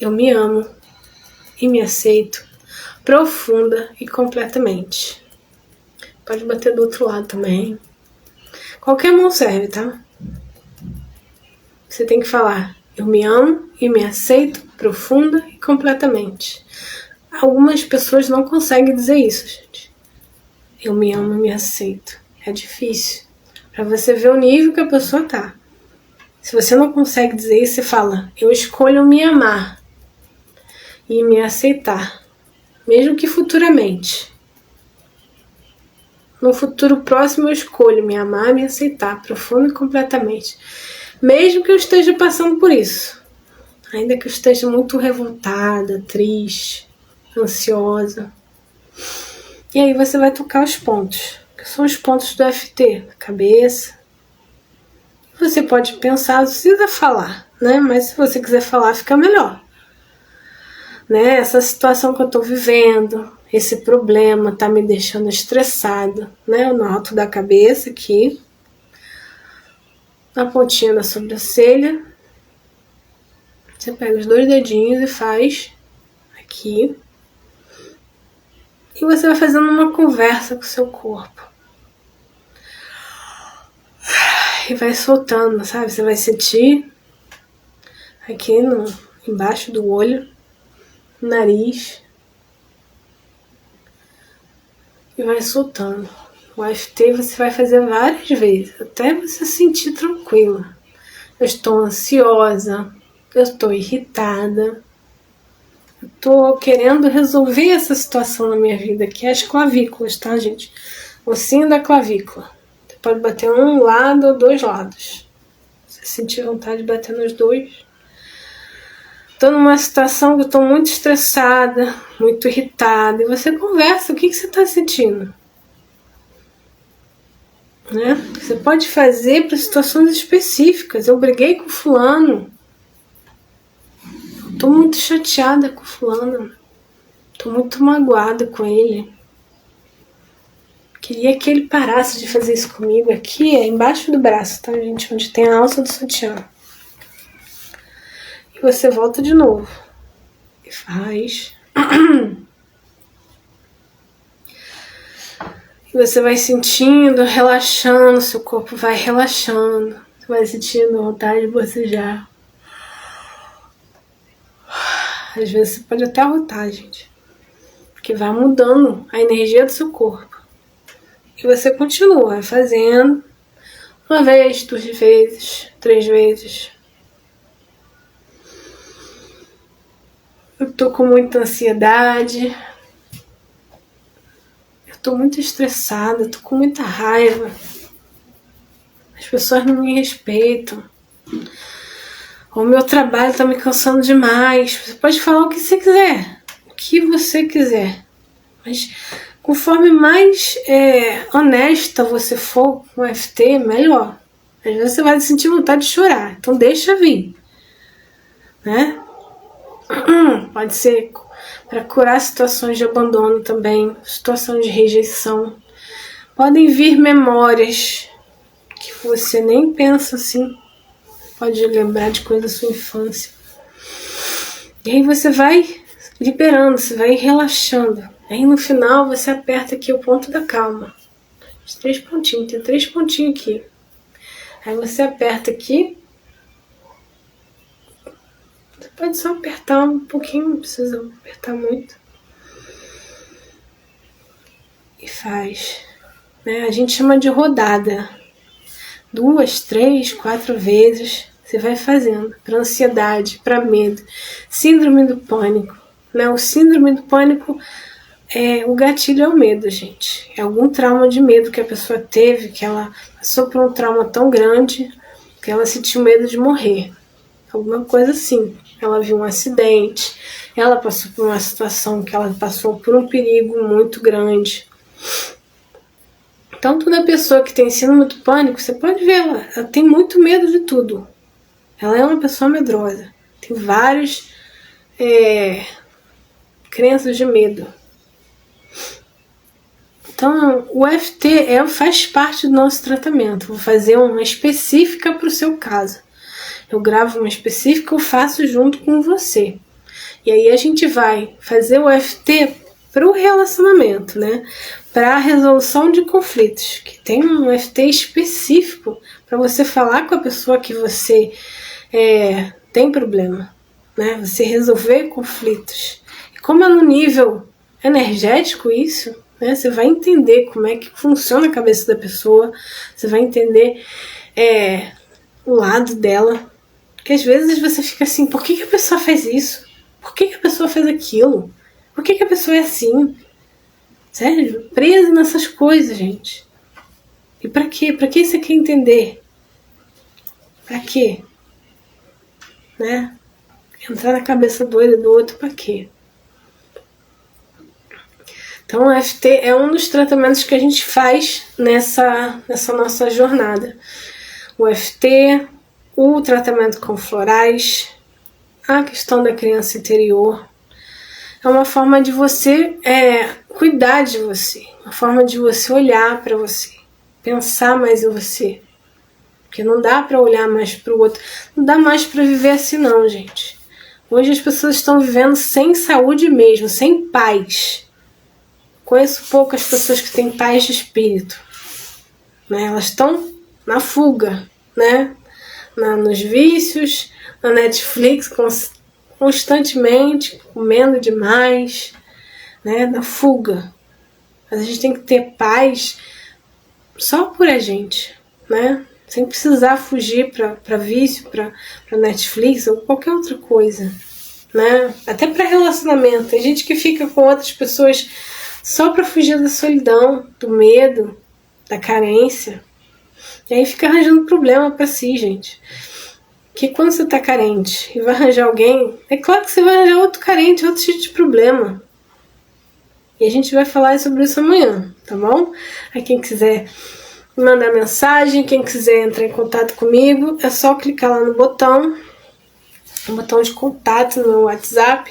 eu me amo e me aceito profunda e completamente. Pode bater do outro lado também. Qualquer mão serve, tá? Você tem que falar: eu me amo e me aceito profunda e completamente. Algumas pessoas não conseguem dizer isso, gente. Eu me amo e me aceito. É difícil. Pra você ver o nível que a pessoa tá. Se você não consegue dizer isso, você fala: eu escolho me amar e me aceitar, mesmo que futuramente. No futuro próximo eu escolho me amar e me aceitar profundo e completamente, mesmo que eu esteja passando por isso, ainda que eu esteja muito revoltada, triste, ansiosa. E aí você vai tocar os pontos, que são os pontos do FT, cabeça. Você pode pensar, não precisa falar, né? Mas se você quiser falar, fica melhor. Né? Essa situação que eu tô vivendo, esse problema tá me deixando estressado, né? No alto da cabeça aqui, na pontinha da sobrancelha. Você pega os 2 dedinhos e faz aqui. E você vai fazendo uma conversa com o seu corpo. E vai soltando, sabe? Você vai sentir aqui embaixo do olho, no nariz. E vai soltando. O AFT você vai fazer várias vezes, até você sentir tranquila. Eu estou ansiosa, eu estou irritada, eu estou querendo resolver essa situação na minha vida, que é as clavículas, tá, gente? O ossinho da clavícula. Você pode bater um lado ou 2 lados. Se sentir vontade de bater nos 2. Estou numa situação que eu estou muito estressada, muito irritada, e você conversa, o que você está sentindo? Né? Você pode fazer para situações específicas. Eu briguei com fulano, estou muito chateada com fulano, estou muito magoada com ele, queria que ele parasse de fazer isso comigo. Aqui é embaixo do braço, tá, gente? Onde tem a alça do sutiã. E você volta de novo e faz. E você vai sentindo, relaxando, seu corpo vai relaxando. Você vai sentindo vontade de bocejar. Às vezes você pode até arrotar, gente. Porque vai mudando a energia do seu corpo. E você continua fazendo 1 vez, 2 vezes, 3 vezes. Eu tô com muita ansiedade. Eu tô muito estressada, tô com muita raiva. As pessoas não me respeitam. O meu trabalho tá me cansando demais. Você pode falar o que você quiser. O que você quiser. Mas conforme mais honesta você for com o FT, melhor. Às vezes você vai sentir vontade de chorar. Então deixa vir. Né? Pode ser para curar situações de abandono também. Situações de rejeição. Podem vir memórias que você nem pensa assim. Pode lembrar de coisas da sua infância. E aí você vai liberando, você vai relaxando. Aí no final você aperta aqui o ponto da calma. Os 3 pontinhos, tem 3 pontinhos aqui. Aí você aperta aqui. Você pode só apertar um pouquinho, não precisa apertar muito. E faz. Né? A gente chama de rodada. 2, 3, 4 vezes. Você vai fazendo para ansiedade, para medo, síndrome do pânico. Né? O síndrome do pânico, o gatilho é o medo, gente. É algum trauma de medo que a pessoa teve, que ela passou por um trauma tão grande que ela sentiu medo de morrer. alguma coisa assim. Ela viu um acidente, ela passou por uma situação que ela passou por um perigo muito grande. Então, toda pessoa que tem síndrome do pânico, você pode ver, ela tem muito medo de tudo. Ela é uma pessoa medrosa. Tem vários crenças de medo. Então, o EFT faz parte do nosso tratamento. Vou fazer uma específica para o seu caso. Eu gravo uma específica, eu faço junto com você. E aí a gente vai fazer o EFT para o relacionamento, né? Para a resolução de conflitos. Que tem um EFT específico para você falar com a pessoa que você tem problema, né? Você resolver conflitos. E como é no nível energético isso, né? Você vai entender como é que funciona a cabeça da pessoa, você vai entender o lado dela. Porque às vezes você fica assim, por que a pessoa faz isso? Por que a pessoa faz aquilo? Por que a pessoa é assim? Sério? Presa nessas coisas, gente. E pra quê? Pra que você quer entender? Pra quê? Né? Entrar na cabeça doida do outro pra quê? Então o EFT é um dos tratamentos que a gente faz nessa nossa jornada. O EFT, o tratamento com florais, a questão da criança interior. É uma forma de você cuidar de você, uma forma de você olhar para você, pensar mais em você. Porque não dá para olhar mais para o outro, não dá mais para viver assim não, gente. Hoje as pessoas estão vivendo sem saúde mesmo, sem paz. Conheço poucas pessoas que têm paz de espírito, né? Elas estão na fuga, né? Nos vícios, na Netflix, constantemente, comendo demais, né? Na fuga. Mas a gente tem que ter paz só por a gente, né? Sem precisar fugir para vício, para Netflix ou qualquer outra coisa, né? Até para relacionamento. Tem gente que fica com outras pessoas só para fugir da solidão, do medo, da carência. E aí fica arranjando problema para si, gente. Que quando você tá carente e vai arranjar alguém, é claro que você vai arranjar outro carente, outro tipo de problema. E a gente vai falar sobre isso amanhã, tá bom? Aí quem quiser mandar mensagem, quem quiser entrar em contato comigo, é só clicar lá no botão de contato no WhatsApp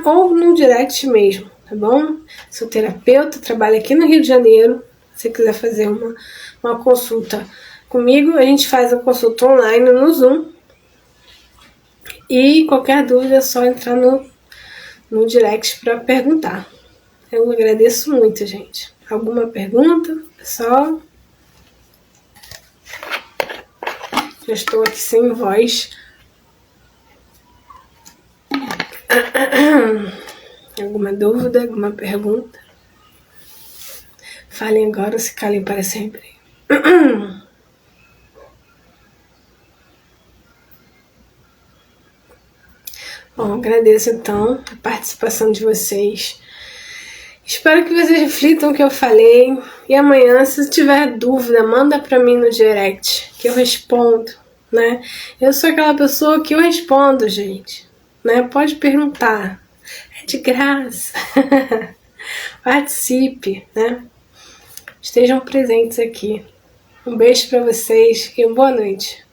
ou no direct mesmo, tá bom? Sou terapeuta, trabalho aqui no Rio de Janeiro. Se você quiser fazer uma consulta comigo, a gente faz a consulta online no Zoom. E qualquer dúvida é só entrar no direct para perguntar. Eu agradeço muito, gente. Alguma pergunta, pessoal? Já estou aqui sem voz. Alguma dúvida, alguma pergunta? Falem agora ou se calem para sempre. Bom, agradeço então a participação de vocês. Espero que vocês reflitam o que eu falei. E amanhã, se tiver dúvida, manda pra mim no direct, que eu respondo, né? Eu sou aquela pessoa que eu respondo, gente, né? Pode perguntar. É de graça. Participe, né? Estejam presentes aqui. Um beijo pra vocês e boa noite.